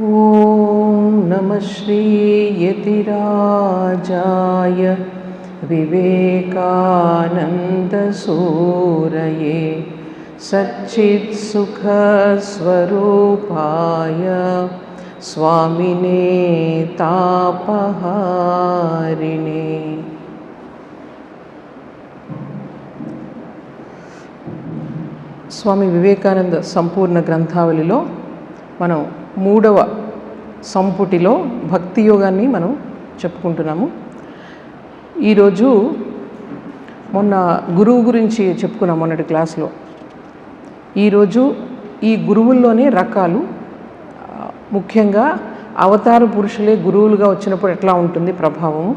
ఓం నమః శ్రీ యతిరాజాయ వివేకానందసూరయే సచ్చిత్సుఖస్వరూపాయ స్వామినే తాపహారిణే. స్వామి వివేకానంద సంపూర్ణ గ్రంథావళిలో మనం 3వ సంపుటిలో భక్తి యోగాన్ని మనం చెప్పుకుంటున్నాము. ఈరోజు మొన్న గురువు గురించి చెప్పుకున్నాం మొన్నటి క్లాస్లో. ఈరోజు ఈ గురువుల్లోనే రకాలు, ముఖ్యంగా అవతార పురుషులే గురువులుగా వచ్చినప్పుడు ఎట్లా ఉంటుంది ప్రభావము,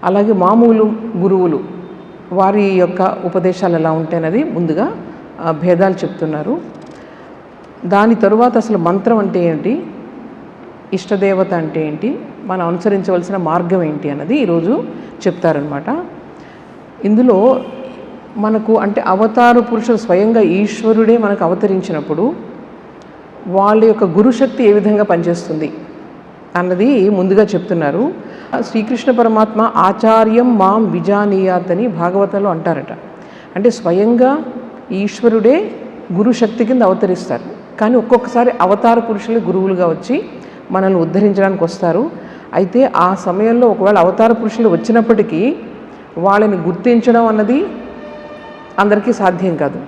అలాగే మామూలు గురువులు వారి యొక్క ఉపదేశాలు ఎలా ఉంటాయన్నది ముందుగా భేదాలు చెప్తున్నారు. దాని తరువాత అసలు మంత్రం అంటే ఏంటి, ఇష్టదేవత అంటే ఏంటి, మనం అనుసరించవలసిన మార్గం ఏంటి అన్నది ఈరోజు చెప్తారనమాట. ఇందులో మనకు అంటే అవతార పురుషులు స్వయంగా ఈశ్వరుడే మనకు అవతరించినప్పుడు వాళ్ళ యొక్క గురుశక్తి ఏ విధంగా పనిచేస్తుంది అన్నది ముందుగా చెప్తున్నారు. శ్రీకృష్ణ పరమాత్మ ఆచార్యం మాం విజానీయాత్ అని భాగవతంలో అంటారట. అంటే స్వయంగా ఈశ్వరుడే గురుశక్తి కింద అవతరిస్తారు, కానీ ఒక్కొక్కసారి అవతార పురుషులే గురువులుగా వచ్చి మనల్ని ఉద్ధరించడానికి వస్తారు. అయితే ఆ సమయంలో ఒకవేళ అవతార పురుషులు వచ్చినప్పటికీ వాళ్ళని గుర్తించడం అన్నది అందరికీ సాధ్యం కాదు.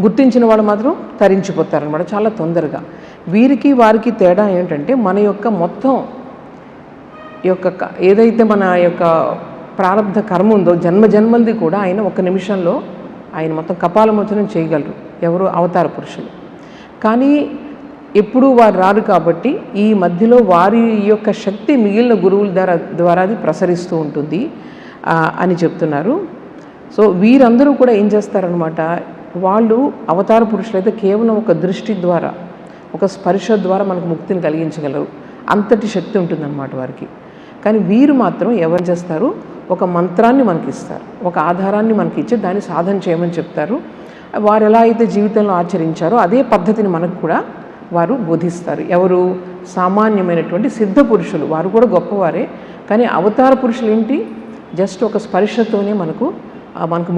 గుర్తించిన వాళ్ళు మాత్రం తరించిపోతారనమాట చాలా తొందరగా. వీరికి వారికి తేడా ఏంటంటే మన యొక్క మొత్తం యొక్క ఏదైతే మన యొక్క ప్రారంభ కర్మ ఉందో జన్మజన్మలది కూడా ఆయన ఒక నిమిషంలో ఆయన మొత్తం కపాలమోచనం చేయగలరు, ఎవరు అవతార పురుషులు. కానీ ఎప్పుడూ వారు రారు కాబట్టి ఈ మధ్యలో వారి యొక్క శక్తి మిగిలిన గురువుల ద్వారా అది ప్రసరిస్తూ ఉంటుంది అని చెప్తున్నారు. సో వీరందరూ కూడా ఏం చేస్తారనమాట, వాళ్ళు అవతార పురుషులైతే కేవలం ఒక దృష్టి ద్వారా, ఒక స్పర్శ ద్వారా మనకు ముక్తిని కలిగించగలరు, అంతటి శక్తి ఉంటుందన్నమాట వారికి. కానీ వీరు మాత్రం ఎవరు చేస్తారు, ఒక మంత్రాన్ని మనకి ఇస్తారు, ఒక ఆధారాన్ని మనకి ఇచ్చి దాన్ని సాధన చేయమని చెప్తారు. వారు ఎలా అయితే జీవితంలో ఆచరించారో అదే పద్ధతిని మనకు కూడా వారు బోధిస్తారు. ఎవరు, సామాన్యమైనటువంటి సిద్ధ పురుషులు, వారు కూడా గొప్పవారే. కానీ అవతార పురుషులు ఏంటి, జస్ట్ ఒక స్పర్శతోనే మనకు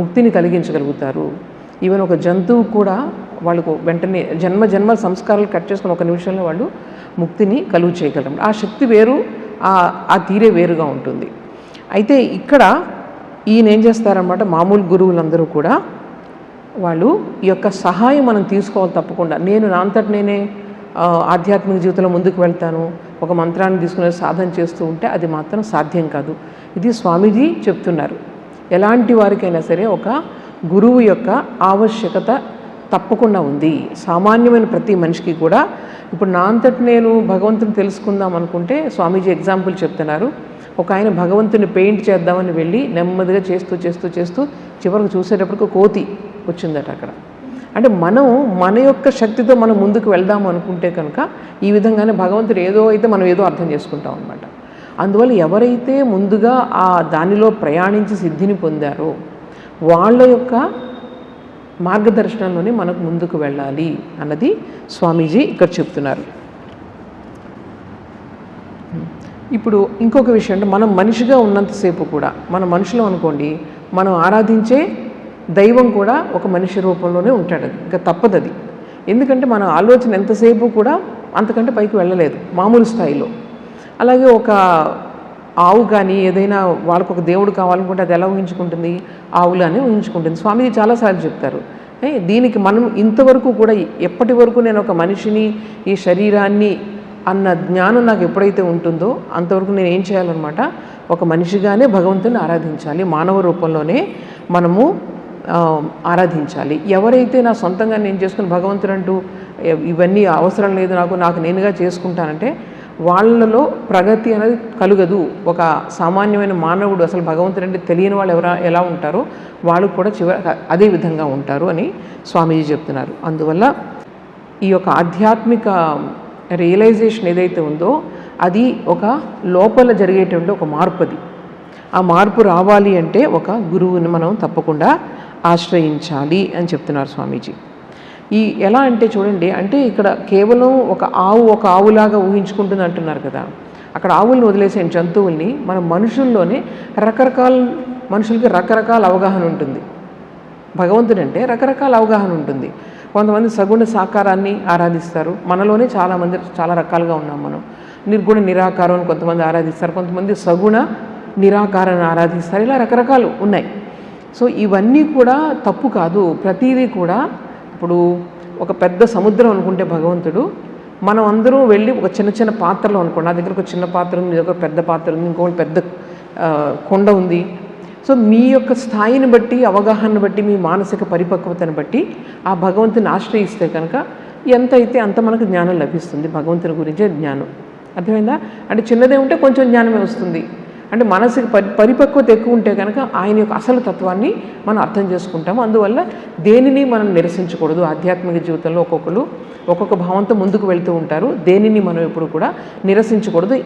ముక్తిని కలిగించగలుగుతారు. ఈవెన్ ఒక జంతువు కూడా వాళ్ళకు వెంటనే జన్మ సంస్కారాలు కట్ చేసుకుని ఒక నిమిషంలో వాళ్ళు ముక్తిని కలుగు చేయగలరు. ఆ శక్తి వేరు, ఆ తీరే వేరుగా ఉంటుంది. అయితే ఇక్కడ ఈయన ఏం చేస్తారన్నమాట, మామూలు గురువులందరూ కూడా వాళ్ళు ఈ యొక్క సహాయం మనం తీసుకోవాలి తప్పకుండా. నేను నా అంతటి నేనే ఆధ్యాత్మిక జీవితంలో ముందుకు వెళ్తాను, ఒక మంత్రాన్ని తీసుకునే సాధన చేస్తూ ఉంటే అది మాత్రం సాధ్యం కాదు. ఇది స్వామీజీ చెప్తున్నారు. ఎలాంటి వారికైనా సరే ఒక గురువు యొక్క ఆవశ్యకత తప్పకుండా ఉంది. సామాన్యమైన ప్రతి మనిషికి కూడా. ఇప్పుడు నా అంతటి నేను భగవంతుని తెలుసుకుందాం అనుకుంటే స్వామీజీ ఎగ్జాంపుల్ చెప్తున్నారు. ఒక ఆయన భగవంతుని పెయింట్ చేద్దామని వెళ్ళి నెమ్మదిగా చేస్తూ చివరికి చూసేటప్పటికి కోతి వచ్చిందట అక్కడ. అంటే మనం మన యొక్క శక్తితో మనం ముందుకు వెళ్దాము అనుకుంటే కనుక ఈ విధంగానే భగవంతుడు ఏదో అయితే మనం ఏదో అర్థం చేసుకుంటాం అనమాట. అందువల్ల ఎవరైతే ముందుగా ఆ దానిలో ప్రయాణించి సిద్ధిని పొందారో వాళ్ళ యొక్క మార్గదర్శనంలోనే మనకు ముందుకు వెళ్ళాలి అన్నది స్వామీజీ ఇక్కడ చెప్తున్నారు. ఇప్పుడు ఇంకొక విషయం అంటే మనం మనిషిగా ఉన్నంతసేపు కూడా, మన మనుషులు అనుకోండి, మనం ఆరాధించే దైవం కూడా ఒక మనిషి రూపంలోనే ఉంటాడు. ఇంకా తప్పదు అది. ఎందుకంటే మన ఆలోచన ఎంతసేపు కూడా అంతకంటే పైకి వెళ్ళలేదు మామూలు స్థాయిలో. అలాగే ఒక ఆవు కానీ ఏదైనా వాళ్ళకు ఒక దేవుడు కావాలనుకుంటే అది ఎలా ఊహించుకుంటుంది, ఆవులానే ఊహించుకుంటుంది. స్వామీజీ చాలాసార్లు చెప్తారు. దీనికి మనం ఇంతవరకు కూడా ఎప్పటి వరకు నేను ఒక మనిషిని, ఈ శరీరాన్ని అన్న జ్ఞానం నాకు ఎప్పుడైతే ఉంటుందో అంతవరకు నేను ఏం చేయాలన్నమాట, ఒక మనిషిగానే భగవంతుని ఆరాధించాలి, మానవ రూపంలోనే మనము ఆరాధించాలి. ఎవరైతే నా సొంతంగా నేను చేసుకుని భగవంతుడు అంటూ ఇవన్నీ అవసరం లేదు నాకు నేనుగా చేసుకుంటానంటే వాళ్ళలో ప్రగతి అనేది కలుగదు. ఒక సామాన్యమైన మానవుడు అసలు భగవంతుడు అంటే తెలియని వాళ్ళు ఎలా ఉంటారో వాళ్ళు కూడా అదే విధంగా ఉంటారు అని స్వామీజీ చెప్తున్నారు. అందువల్ల ఈ యొక్క ఆధ్యాత్మిక రియలైజేషన్ ఏదైతే ఉందో అది ఒక లోపల జరిగేటువంటి ఒక మార్పు. అది ఆ మార్పు రావాలి అంటే ఒక గురువుని మనం తప్పకుండా ఆశ్రయించాలి అని చెప్తున్నారు స్వామీజీ. ఎలా అంటే చూడండి, అంటే ఇక్కడ కేవలం ఒక ఆవులాగా ఊహించుకుంటుంది అంటున్నారు కదా. అక్కడ ఆవుల్ని వదిలేసే జంతువుల్ని మన మనుషుల్లోనే మనుషులకి రకరకాల అవగాహన ఉంటుంది. భగవంతుడు అంటే రకరకాల అవగాహన ఉంటుంది. కొంతమంది సగుణ సాకారాన్ని ఆరాధిస్తారు. మనలోనే చాలామంది చాలా రకాలుగా ఉన్నాం. మనం నిర్గుణ నిరాకారం అని కొంతమంది ఆరాధిస్తారు, కొంతమంది సగుణ నిరాకారాన్ని ఆరాధిస్తారు. ఇలా రకరకాలు ఉన్నాయి. సో ఇవన్నీ కూడా తప్పు కాదు. ప్రతిదీ కూడా ఇప్పుడు ఒక పెద్ద సముద్రం అనుకుంటే భగవంతుడు, మనం అందరూ వెళ్ళి ఒక చిన్న చిన్న పాత్రలో అనుకోండి. నా దగ్గర ఒక చిన్న పాత్ర ఉంది, ఒక పెద్ద పాత్ర ఉంది, ఇంకొకటి పెద్ద కొండ ఉంది. సో మీ యొక్క స్థాయిని బట్టి, అవగాహనను బట్టి, మీ మానసిక పరిపక్వతను బట్టి ఆ భగవంతుని ఆశ్రయిస్తే కనుక ఎంత అయితే అంత మనకు జ్ఞానం లభిస్తుంది. భగవంతుని గురించే జ్ఞానం. అర్థమైందా? అంటే చిన్నదే ఉంటే కొంచెం జ్ఞానమే వస్తుంది. అంటే మానసిక పరిపక్వత ఎక్కువ ఉంటే కనుక ఆయన యొక్క అసలు తత్వాన్ని మనం అర్థం చేసుకుంటాము. అందువల్ల దేనిని మనం నిరసించకూడదు. ఆధ్యాత్మిక జీవితంలో ఒక్కొక్క భావంతో ముందుకు వెళ్తూ ఉంటారు. దేనిని మనం ఎప్పుడు కూడా నిరసించకూడదు.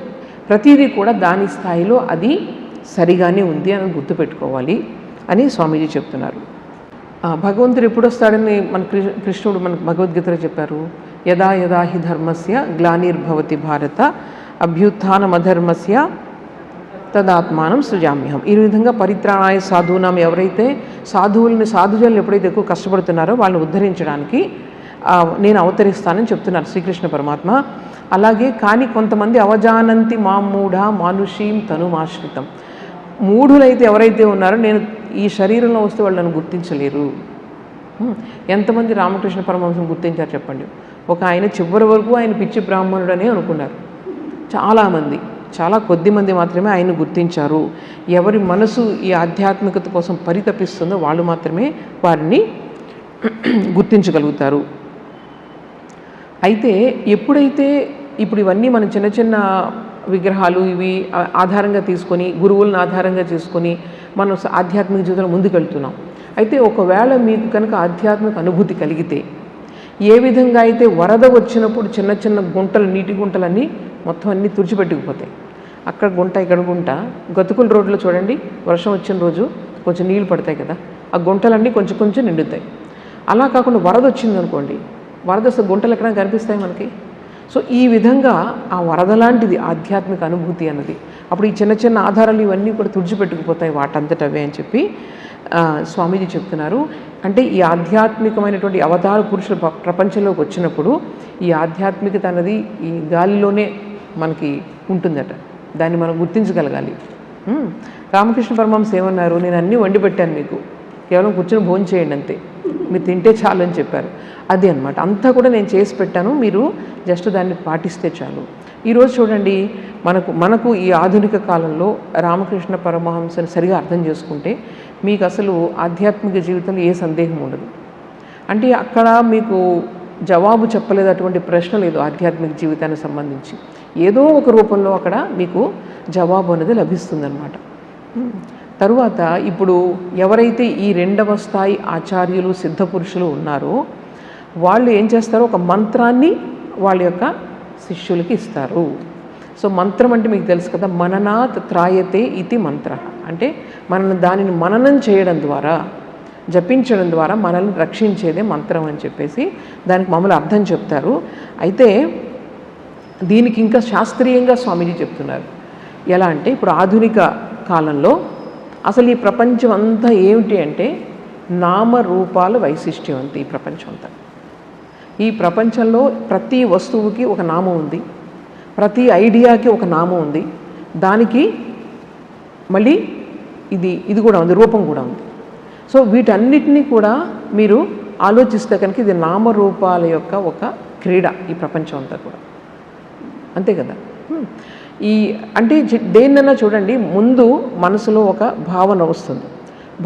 ప్రతిదీ కూడా దాని స్థాయిలో అది సరిగానే ఉంది అని గుర్తుపెట్టుకోవాలి అని స్వామీజీ చెప్తున్నారు. భగవంతుడు ఎప్పుడు వస్తాడని కృష్ణుడు మనకు భగవద్గీతలో చెప్పారు. యదా యదా హి ధర్మస్య గ్లానిర్భవతి భారత అభ్యుత్థానమధర్మస్య తదాత్మానం సృజామ్యహం. ఈ విధంగా పరిత్రాణాయ సాధూనాం, ఎవరైతే సాధుజనులు ఎప్పుడైతే ఎక్కువ కష్టపడుతున్నారో వాళ్ళని ఉద్ధరించడానికి నేను అవతరిస్తానని చెప్తున్నారు శ్రీకృష్ణ పరమాత్మ. అలాగే కానీ కొంతమంది అవజానంతి మామూఢ మానుషీం తనుమాశ్రితం, మూఢులైతే ఎవరైతే ఉన్నారో నేను ఈ శరీరంలో వస్తే వాళ్ళని గుర్తించలేరు. ఎంతమంది రామకృష్ణ పరమహంసను గుర్తించారు చెప్పండి? ఒక ఆయన చివరి వరకు ఆయన పిచ్చి బ్రాహ్మణుడనే అనుకున్నారు. చాలామంది, చాలా కొద్ది మంది మాత్రమే ఆయన గుర్తించారు. ఎవరి మనసు ఈ ఆధ్యాత్మికత కోసం పరితపిస్తుందో వాళ్ళు మాత్రమే వారిని గుర్తించగలుగుతారు. అయితే ఎప్పుడైతే ఇప్పుడు ఇవన్నీ మనం చిన్న చిన్న విగ్రహాలు ఇవి ఆధారంగా తీసుకొని, గురువులను ఆధారంగా చేసుకొని మనం ఆధ్యాత్మిక జీవితంలో ముందుకెళ్తున్నాం. అయితే ఒకవేళ మీకు కనుక ఆధ్యాత్మిక అనుభూతి కలిగితే, ఏ విధంగా అయితే వరద వచ్చినప్పుడు చిన్న చిన్న గుంటలు, నీటి గుంటలన్నీ మొత్తం అన్నీ తుడిచిపెట్టుకుపోతాయి. అక్కడ గుంట, ఇక్కడ గుంట, గతుకుల రోడ్లో చూడండి, వర్షం వచ్చిన రోజు కొంచెం నీళ్ళు పడతాయి కదా, ఆ గుంటలన్నీ కొంచెం కొంచెం నిండుతాయి. అలా కాకుండా వరద వచ్చింది అనుకోండి, వరద గుంటలు ఎక్కడైనా కనిపిస్తాయి మనకి. సో ఈ విధంగా ఆ వరద లాంటిది ఆధ్యాత్మిక అనుభూతి అన్నది. అప్పుడు ఈ చిన్న చిన్న ఆధారాలు ఇవన్నీ కూడా తుడిచిపెట్టుకుపోతాయి వాటంతటవే అని చెప్పి స్వామీజీ చెప్తున్నారు. అంటే ఈ ఆధ్యాత్మికమైనటువంటి అవతార పురుషుల ప్రపంచంలోకి వచ్చినప్పుడు ఈ ఆధ్యాత్మికత అన్నది ఈ గాలిలోనే మనకి ఉంటుందట. దాన్ని మనం గుర్తించగలగాలి. రామకృష్ణ పరమహంస ఏమన్నారు? నేను అన్నీ వండి పెట్టాను, మీకు కేవలం కూర్చొని భోజనం చేయండి అంతే, మీరు తింటే చాలు అని చెప్పారు. అది అనమాట, అంతా కూడా నేను చేసి పెట్టాను, మీరు జస్ట్ దాన్ని పాటిస్తే చాలు. ఈరోజు చూడండి, మనకు ఈ ఆధునిక కాలంలో రామకృష్ణ పరమహంసని సరిగా అర్థం చేసుకుంటే మీకు అసలు ఆధ్యాత్మిక జీవితంలో ఏ సందేహం ఉండదు. అంటే అక్కడ మీకు జవాబు చెప్పలేదు, అటువంటి ప్రశ్న లేదు. ఆధ్యాత్మిక జీవితానికి సంబంధించి ఏదో ఒక రూపంలో అక్కడ మీకు జవాబు అనేది లభిస్తుందన్నమాట. తరువాత ఇప్పుడు ఎవరైతే ఈ రెండవ స్థాయి ఆచార్యులు, సిద్ధపురుషులు ఉన్నారో వాళ్ళు ఏం చేస్తారో ఒక మంత్రాన్ని వాళ్ళ యొక్క శిష్యులకి ఇస్తారు. సో మంత్రం అంటే మీకు తెలుసు కదా, మననాత్ త్రాయతే ఇది మంత్ర. అంటే దానిని మననం చేయడం ద్వారా, జపించడం ద్వారా మనల్ని రక్షించేదే మంత్రం అని చెప్పేసి దానికి మామూలు అర్థం చెప్తారు. అయితే దీనికి ఇంకా శాస్త్రీయంగా స్వామీజీ చెప్తున్నారు. ఎలా అంటే ఇప్పుడు ఆధునిక కాలంలో అసలు ఈ ప్రపంచం అంతా ఏమిటి అంటే నామరూపాల వైశిష్ట్యం అంతే. ఈ ప్రపంచం అంతా, ఈ ప్రపంచంలో ప్రతి వస్తువుకి ఒక నామం ఉంది, ప్రతి ఐడియాకి ఒక నామం ఉంది, దానికి మళ్ళీ ఇది కూడా ఉంది, రూపం కూడా ఉంది. సో వీటన్నిటినీ కూడా మీరు ఆలోచిస్తే కనుక ఇది నామరూపాల యొక్క ఒక క్రీడ ఈ ప్రపంచం అంతా కూడా, అంతే కదా. అంటే దేన్నైనా చూడండి, ముందు మనసులో ఒక భావన వస్తుంది,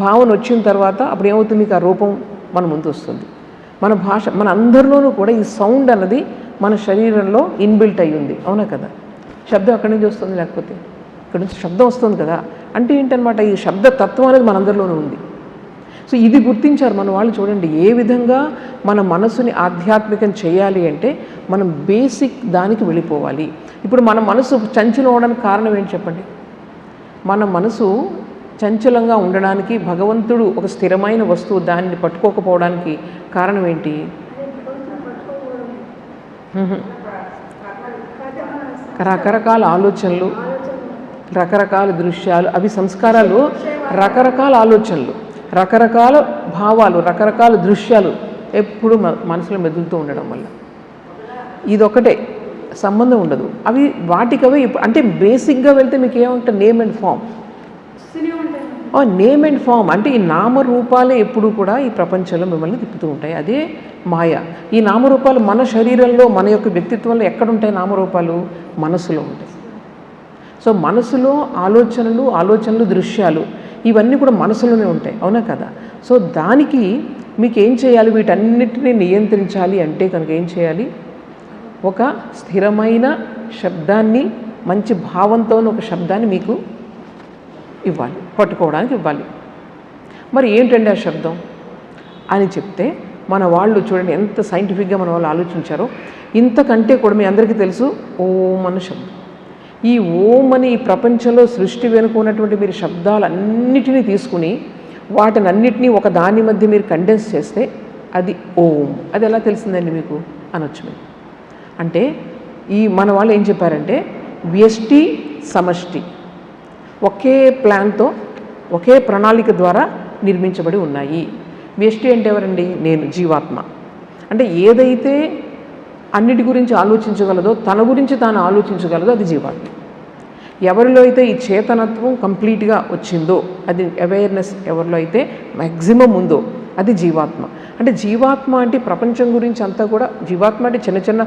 భావన వచ్చిన తర్వాత అప్పుడు ఏమవుతుంది, మీకు ఆ రూపం మన ముందు వస్తుంది. మన భాష, మన అందరిలోనూ కూడా ఈ సౌండ్ అన్నది మన శరీరంలో ఇన్బిల్ట్ అయ్యి ఉంది, అవునా కదా. శబ్దం అక్కడి నుంచి వస్తుంది, లేకపోతే ఇక్కడ నుంచి శబ్దం వస్తుంది కదా. అంటే ఏంటనమాట, ఈ శబ్ద తత్వం అనేది మనందరిలోనూ ఉంది. సో ఇది గుర్తించారు మన వాళ్ళు. చూడండి ఏ విధంగా మన మనసుని ఆధ్యాత్మికం చేయాలి అంటే మనం బేసిక్ దానికి వెళ్ళిపోవాలి. ఇప్పుడు మన మనసు చంచలం అవడానికి కారణం ఏంటి చెప్పండి? మన మనసు చంచలంగా ఉండడానికి భగవంతుడు ఒక స్థిరమైన వస్తువు దాన్ని పట్టుకోకపోవడానికి కారణం ఏంటి? రకరకాల ఆలోచనలు, రకరకాల దృశ్యాలు, అవి సంస్కారాలు. రకరకాల ఆలోచనలు, రకరకాల భావాలు, రకరకాల దృశ్యాలు ఎప్పుడు మనసులో మెదులుతూ ఉండడం వల్ల ఇదొకటే, సంబంధం ఉండదు. అవి వాటికవే. అంటే బేసిక్గా వెళ్తే మీకు ఏమంటారు, name and form. Name and form అంటే ఈ నామరూపాలే ఎప్పుడు కూడా ఈ ప్రపంచంలో మిమ్మల్ని తిప్పుతూ ఉంటాయి. అదే మాయ. ఈ నామరూపాలు మన శరీరంలో, మన యొక్క వ్యక్తిత్వంలో ఎక్కడుంటాయి? నామరూపాలు మనసులో ఉంటాయి. సో మనసులో ఆలోచనలు, దృశ్యాలు ఇవన్నీ కూడా మనసులోనే ఉంటాయి, అవునా కదా? సో దానికి మీకు ఏం చేయాలి? వీటన్నిటిని నియంత్రించాలి అంటే కనుక ఏం చేయాలి? ఒక స్థిరమైన శబ్దాన్ని, మంచి భావంతో ఒక శబ్దాన్ని మీకు ఇవ్వాలి, పట్టుకోవడానికి ఇవ్వాలి. మరి ఏంటండి ఆ శబ్దం అని చెప్తే, మన వాళ్ళు చూడండి ఎంత సైంటిఫిక్గా మన వాళ్ళు ఆలోచించారో. ఇంతకంటే కూడా మీ అందరికీ తెలుసు ఓం అన్న శబ్దం. ఈ ఓం అని ఈ ప్రపంచంలో సృష్టి వెనుక ఉన్నటువంటి మీరు శబ్దాలన్నిటినీ తీసుకుని వాటిని అన్నిటినీ ఒక దాని మధ్య మీరు కండెన్స్ చేస్తే అది ఓం. అది ఎలా తెలిసిందండి మీకు అనొచ్చు మీరు. అంటే ఈ మన వాళ్ళు ఏం చెప్పారంటే వ్యష్టి సమష్టి ఒకే ప్లాన్తో, ఒకే ప్రణాళిక ద్వారా నిర్మించబడి ఉన్నాయి. వ్యష్టి అంటే ఎవరండి? నేను, జీవాత్మ. అంటే ఏదైతే అన్నిటి గురించి ఆలోచించగలదో, తన గురించి తాను ఆలోచించగలదో అది జీవాత్మ. ఎవరిలో అయితే ఈ చేతనత్వం కంప్లీట్గా వచ్చిందో, అది అవేర్నెస్ ఎవరిలో అయితే మ్యాక్సిమం ఉందో అది జీవాత్మ. అంటే జీవాత్మ అంటే ప్రపంచం గురించి అంతా కూడా, జీవాత్మ అంటే చిన్న చిన్న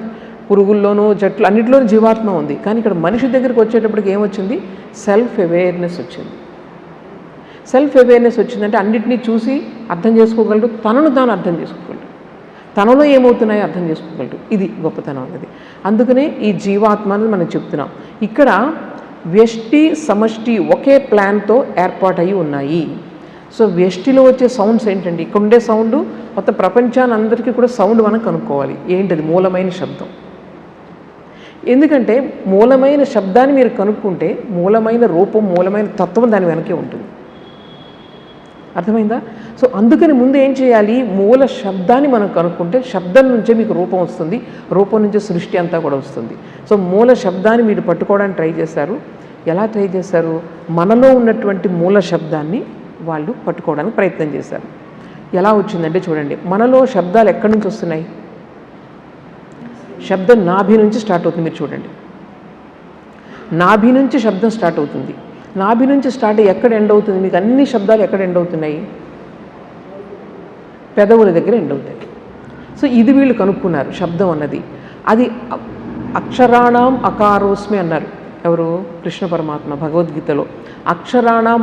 పురుగుల్లోనూ, చెట్లు అన్నింటిలోనూ జీవాత్మ ఉంది. కానీ ఇక్కడ మనిషి దగ్గరికి వచ్చేటప్పటికి ఏమొచ్చింది? సెల్ఫ్ అవేర్నెస్ వచ్చింది. సెల్ఫ్ అవేర్నెస్ వచ్చిందంటే అన్నిటినీ చూసి అర్థం చేసుకోగలడు, తనను తాను అర్థం చేసుకోగలడు, తనలో ఏమవుతున్నాయో అర్థం చేసుకోగలడు. ఇది గొప్పతనం అనేది. అందుకనే ఈ జీవాత్మ అని మనం చెప్తున్నాం. ఇక్కడ వ్యష్టి సమష్టి ఒకే ప్లాన్తో ఏర్పాటయి ఉన్నాయి. సో వ్యష్టిలో వచ్చే సౌండ్స్ ఏంటండి? ఇక్కడ ఉండే సౌండ్ మొత్తం ప్రపంచాన్ని అందరికీ కూడా సౌండ్ మనం కనుక్కోవాలి. ఏంటది? మూలమైన శబ్దం. ఎందుకంటే మూలమైన శబ్దాన్ని మీరు కనుక్కుంటే మూలమైన రూపం, మూలమైన తత్వం దాని వెనకే ఉంటుంది. అర్థమైందా? సో అందుకని ముందు ఏం చేయాలి? మూల శబ్దాన్ని మనం కనుక్కుంటే శబ్దం నుంచే మీకు రూపం వస్తుంది, రూపం నుంచే సృష్టి అంతా కూడా వస్తుంది. సో మూల శబ్దాన్ని మీరు పట్టుకోవడానికి ట్రై చేశారు. ఎలా ట్రై చేశారు? మనలో ఉన్నటువంటి మూల శబ్దాన్ని వాళ్ళు పట్టుకోవడానికి ప్రయత్నం చేశారు. ఎలా వచ్చిందంటే చూడండి, మనలో శబ్దాలు ఎక్కడి నుంచి వస్తున్నాయి? శబ్దం నాభి నుంచి స్టార్ట్ అవుతుంది. మీరు చూడండి, నాభి నుంచి శబ్దం స్టార్ట్ అవుతుంది. నాభి నుంచి స్టార్ట్ అయ్యి ఎక్కడ ఎండ్ అవుతుంది? మీకు అన్ని శబ్దాలు ఎక్కడ ఎండ్ అవుతున్నాయి? పెదవుల దగ్గర ఎండ్ అవుతాయి. సో ఇది వీళ్ళు కనుక్కున్నారు శబ్దం అన్నది. అది అక్షరాణం అకారోస్మి అన్నారు ఎవరు? కృష్ణ పరమాత్మ భగవద్గీతలో. అక్షరాణం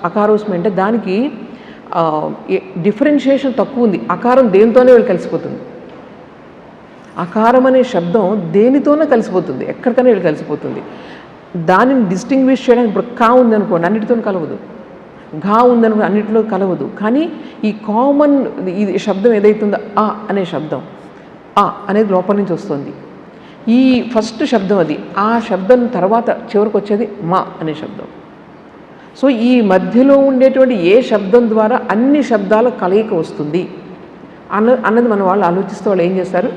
అకారోస్మి అంటే దానికి డిఫరెన్షియేషన్ తక్కువ ఉంది. అకారం దేనితోనే వీళ్ళు కలిసిపోతుంది. అకారం అనే శబ్దం దేనితోనే కలిసిపోతుంది, ఎక్కడికైనా వీళ్ళు కలిసిపోతుంది. దానిని డిస్టింగ్విష్ చేయడానికి ఇప్పుడు కా ఉందనుకోండి, అన్నిటితో కలవదు. ఘా ఉందనుకోండి, అన్నిటిలో కలవదు. కానీ ఈ కామన్ ఇది శబ్దం ఏదైతుందో ఆ అనే శబ్దం, ఆ అనేది లోపల నుంచి వస్తుంది. ఈ ఫస్ట్ శబ్దం అది. ఆ శబ్దం తర్వాత చివరికి వచ్చేది మా అనే శబ్దం. సో ఈ మధ్యలో ఉండేటువంటి ఏ శబ్దం ద్వారా అన్ని శబ్దాల కలయిక వస్తుంది అన్నది మన వాళ్ళు ఆలోచిస్తే వాళ్ళు ఏం చేస్తారు?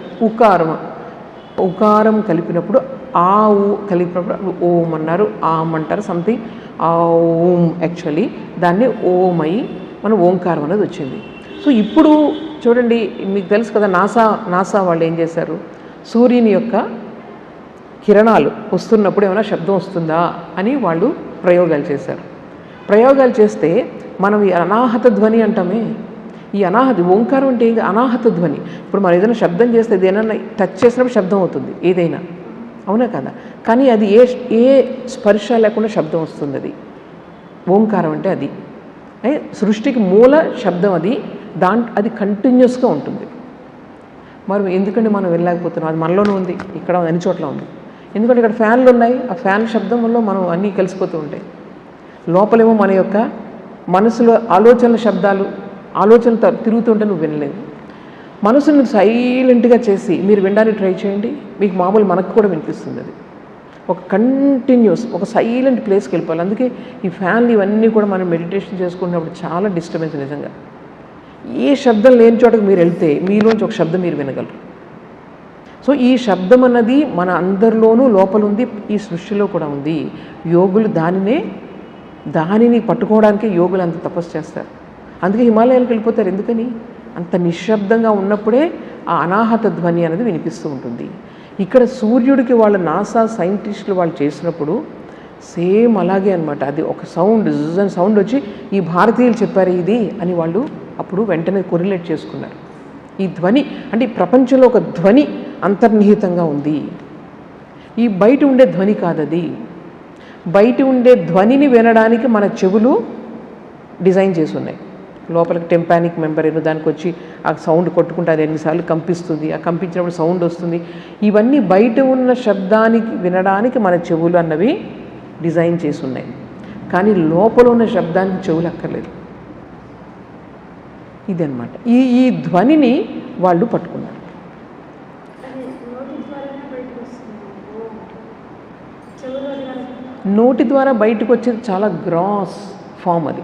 ఉకారం కలిపినప్పుడు ఆ ఊ కలిపినప్పుడు ఓం అన్నారు, ఆమ్ అంటారు, సంథింగ్ ఆ ఓం. యాక్చువల్లీ దాన్ని ఓం అయి మన ఓంకారం అనేది వచ్చింది. సో ఇప్పుడు చూడండి, మీకు తెలుసు కదా, నాసా వాళ్ళు ఏం చేశారు? సూర్యుని యొక్క కిరణాలు వస్తున్నప్పుడు ఏమైనా శబ్దం వస్తుందా అని వాళ్ళు ప్రయోగాలు చేశారు. ప్రయోగాలు చేస్తే మనం ఈ అనాహత ధ్వని అంటామే, ఈ ఓంకారం అంటే ఏంటి? అనాహత ధ్వని. ఇప్పుడు మనం ఏదైనా శబ్దం చేస్తే ఏదైనా టచ్ చేసినప్పుడు శబ్దం అవుతుంది ఏదైనా, అవునా కదా? కానీ అది ఏ స్పర్శ లేకుండా శబ్దం వస్తుంది. అది ఓంకారం అంటే అది సృష్టికి మూల శబ్దం. అది కంటిన్యూస్గా ఉంటుంది. మరి ఎందుకంటే మనం వెళ్ళలేకపోతున్నాం? అది మనలోనే ఉంది, ఇక్కడ అన్ని చోట్ల ఉంది. ఎందుకంటే ఇక్కడ ఫ్యాన్లు ఉన్నాయి, ఆ ఫ్యాన్ శబ్దం వల్ల మనం అన్నీ కలిసిపోతూ ఉంటాయి. లోపలేమో మన యొక్క మనసులో ఆలోచనల శబ్దాలు, ఆలోచనలు తిరుగుతుంటే నువ్వు వినలేవు. మనసును సైలెంట్గా చేసి మీరు వినడానికి ట్రై చేయండి, మీకు మామూలు మనకు కూడా వినిపిస్తుంది. అది ఒక కంటిన్యూస్ ఒక సైలెంట్ ప్లేస్కి వెళ్ళిపోవాలి. అందుకే ఈ ఫ్యాన్లు ఇవన్నీ కూడా మనం మెడిటేషన్ చేసుకున్నప్పుడు చాలా డిస్టర్బెన్స్. నిజంగా ఏ శబ్దం లేని చోటకు మీరు వెళ్తే మీలోంచి ఒక శబ్దం మీరు వినగలరు. సో ఈ శబ్దం అన్నది మన అందరిలోనూ లోపల ఉంది, ఈ సృష్టిలో కూడా ఉంది. యోగులు దానిని పట్టుకోవడానికి యోగులు అంత తపస్సు చేస్తారు. అందుకే హిమాలయాలకు వెళ్ళిపోతారు. ఎందుకని? అంత నిశ్శబ్దంగా ఉన్నప్పుడే ఆ అనాహత ధ్వని అనేది వినిపిస్తూ ఉంటుంది. ఇక్కడ సూర్యుడికి వాళ్ళ నాసా సైంటిస్టులు వాళ్ళు చేసినప్పుడు సేమ్ అలాగే అనమాట. అది ఒక సౌండ్ వచ్చి ఈ భారతీయులు చెప్పారు ఇది అని వాళ్ళు అప్పుడు వెంటనే కొరిలేట్ చేసుకున్నారు. ఈ ధ్వని అంటే ఈ ప్రపంచంలో ఒక ధ్వని అంతర్నిహితంగా ఉంది. ఈ బయట ఉండే ధ్వని కాదది. బయట ఉండే ధ్వనిని వినడానికి మన చెవులు డిజైన్ చేసి ఉన్నాయి. లోపలికి టెంపానిక్ మెంబర్ ఏమో దానికి వచ్చి ఆ సౌండ్ కొట్టుకుంటే అది ఎన్నిసార్లు కంపిస్తుంది, ఆ కంపించినప్పుడు సౌండ్ వస్తుంది. ఇవన్నీ బయట ఉన్న శబ్దానికి వినడానికి మన చెవులు అన్నవి డిజైన్ చేసి ఉన్నాయి. కానీ లోపల ఉన్న శబ్దానికి చెవులు అక్కర్లేదు. ఇదన్నమాట. ఈ ధ్వనిని వాళ్ళు పట్టుకున్నారు. నోటి ద్వారా బయటకు వచ్చేది చాలా గ్రాస్ ఫామ్. అది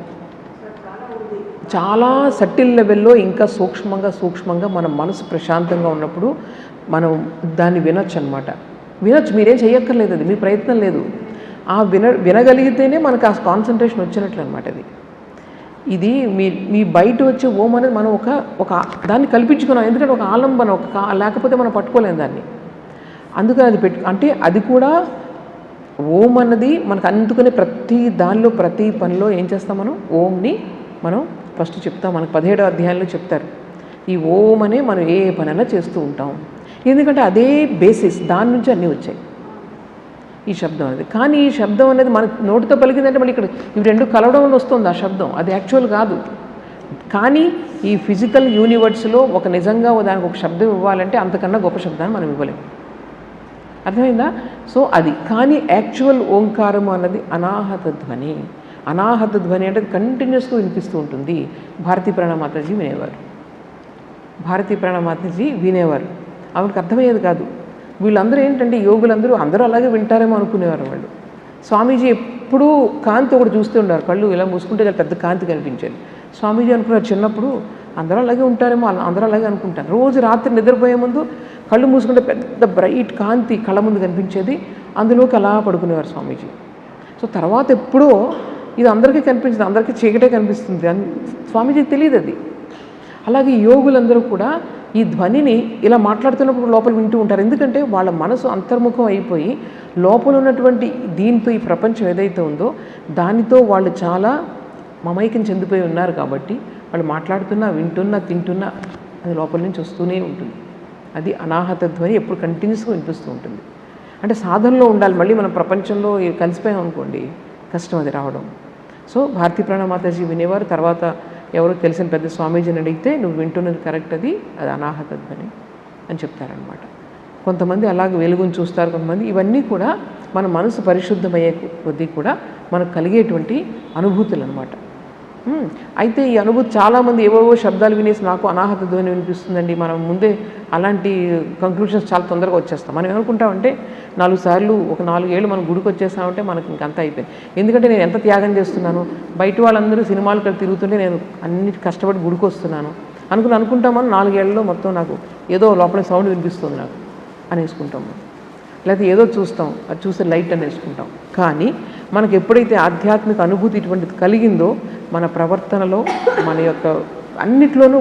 చాలా సటిల్ లెవెల్లో ఇంకా సూక్ష్మంగా మన మనసు ప్రశాంతంగా ఉన్నప్పుడు మనం దాన్ని వినొచ్చు అనమాట. వినొచ్చు, మీరేం చేయక్కర్లేదు, అది మీ ప్రయత్నం లేదు. ఆ వినగలిగితేనే మనకు ఆ కాన్సన్ట్రేషన్ వచ్చినట్లు అనమాట. ఇది మీ బయట వచ్చే ఓం అనేది మనం ఒక దాన్ని కల్పించుకున్నాం. ఎందుకంటే ఒక ఆలంబన లేకపోతే మనం పట్టుకోలేము దాన్ని. అందుకని అది అంటే అది కూడా ఓం అన్నది మనకు అందుకనే ప్రతి దానిలో ప్రతి పనిలో ఏం చేస్తాం మనం? ఓంని మనం ఫస్ట్ చెప్తాం. మనకు 17వ అధ్యాయంలో చెప్తారు ఈ ఓం అనే మనం ఏ పనైనా చేస్తూ ఉంటాం. ఎందుకంటే అదే బేసిస్, దాని నుంచి అన్నీ వచ్చాయి ఈ శబ్దం అనేది. కానీ ఈ శబ్దం అనేది మన నోటితో పలికిందంటే మళ్ళీ ఇక్కడ ఇవి రెండు కలవడం వల్ల వస్తుంది ఆ శబ్దం. అది యాక్చువల్ కాదు. కానీ ఈ ఫిజికల్ యూనివర్స్లో ఒక నిజంగా దానికి ఒక శబ్దం ఇవ్వాలంటే అంతకన్నా గొప్ప శబ్దాన్ని మనం ఇవ్వలేము. అర్థమైందా? సో అది కానీ యాక్చువల్ ఓంకారం అన్నది అనాహత ధ్వని. అనాహత ధ్వని అంటే కంటిన్యూస్గా వినిపిస్తూ ఉంటుంది. భారతీ ప్రాణమాతాజీ వినేవారు. ఆవిడకి అర్థమయ్యేది కాదు. వీళ్ళందరూ ఏంటంటే యోగులందరూ అందరూ అలాగే వింటారేమో అనుకునేవారు వాళ్ళు. స్వామీజీ ఎప్పుడూ కాంతి ఒకటి చూస్తూ ఉండేవారు. కళ్ళు ఇలా మూసుకుంటే పెద్ద కాంతి కనిపించేది. స్వామీజీ అనుకున్నారు చిన్నప్పుడు అందరూ అలాగే ఉంటారేమో, అందరూ అలాగే అనుకుంటారు. రోజు రాత్రి నిద్రపోయే ముందు కళ్ళు మూసుకుంటే పెద్ద బ్రైట్ కాంతి కళ్ళ ముందు కనిపించేది. అందులోకి అలా పడుకునేవారు స్వామీజీ. సో తర్వాత ఎప్పుడో ఇది అందరికీ కనిపించింది, అందరికీ చీకటే కనిపిస్తుంది అని స్వామీజీకి తెలియదు అది. అలాగే యోగులందరూ కూడా ఈ ధ్వనిని ఇలా మాట్లాడుతున్నప్పుడు లోపల వింటూ ఉంటారు. ఎందుకంటే వాళ్ళ మనసు అంతర్ముఖం అయిపోయి లోపల ఉన్నటువంటి దీంతో ఈ ప్రపంచం ఏదైతే ఉందో దానితో వాళ్ళు చాలా మమైకం చెందిపోయి ఉన్నారు. కాబట్టి వాళ్ళు మాట్లాడుతున్నా, వింటున్నా, తింటున్నా అది లోపల నుంచి వస్తూనే ఉంటుంది. అది అనాహత ధ్వని ఎప్పుడు కంటిన్యూస్గా వినిపిస్తూ ఉంటుంది. అంటే సాధనలో ఉండాలి. మళ్ళీ మనం ప్రపంచంలో కలిసిపోయాం అనుకోండి, కష్టం అది రావడం. సో భారతీ ప్రాణమాతాజీ వినేవారు. తర్వాత ఎవరో తెలిసిన పెద్ద స్వామీజీని అడిగితే నువ్వు వింటున్నది కరెక్ట్, అది అనాహత ధ్వని అని చెప్తారనమాట. కొంతమంది అలాగే వెలుగుని చూస్తారు, కొంతమంది. ఇవన్నీ కూడా మన మనసు పరిశుద్ధమయ్యే కొద్దీ కూడా మనకు కలిగేటువంటి అనుభూతులు అనమాట. అయితే ఈ అనుభూతి చాలామంది ఏవేవో శబ్దాలు వినేసి నాకు అనాహత ధ్వని వినిపిస్తుందండి, మనం ముందే అలాంటి కంక్లూషన్స్ చాలా తొందరగా వచ్చేస్తాం. మనం ఏమనుకుంటామంటే 4 సార్లు ఒక 4 ఏళ్ళు మనం గుడికి వచ్చేసామంటే మనకి ఇంకంతా అయిపోయింది. ఎందుకంటే నేను ఎంత త్యాగం చేస్తున్నాను, బయట వాళ్ళందరూ సినిమాలు కలిసి తిరుగుతుంటే నేను అన్నిటి కష్టపడి గుడికి వస్తున్నాను అనుకుంటామని 4 ఏళ్ళలో మొత్తం నాకు ఏదో లోపల సౌండ్ వినిపిస్తుంది నాకు అనేసుకుంటాము. లేకపోతే ఏదో చూస్తాం, అది చూసే లైట్ అని వేసుకుంటాం. కానీ మనకు ఎప్పుడైతే ఆధ్యాత్మిక అనుభూతి ఇటువంటిది కలిగిందో మన ప్రవర్తనలో మన యొక్క అన్నిట్లోనూ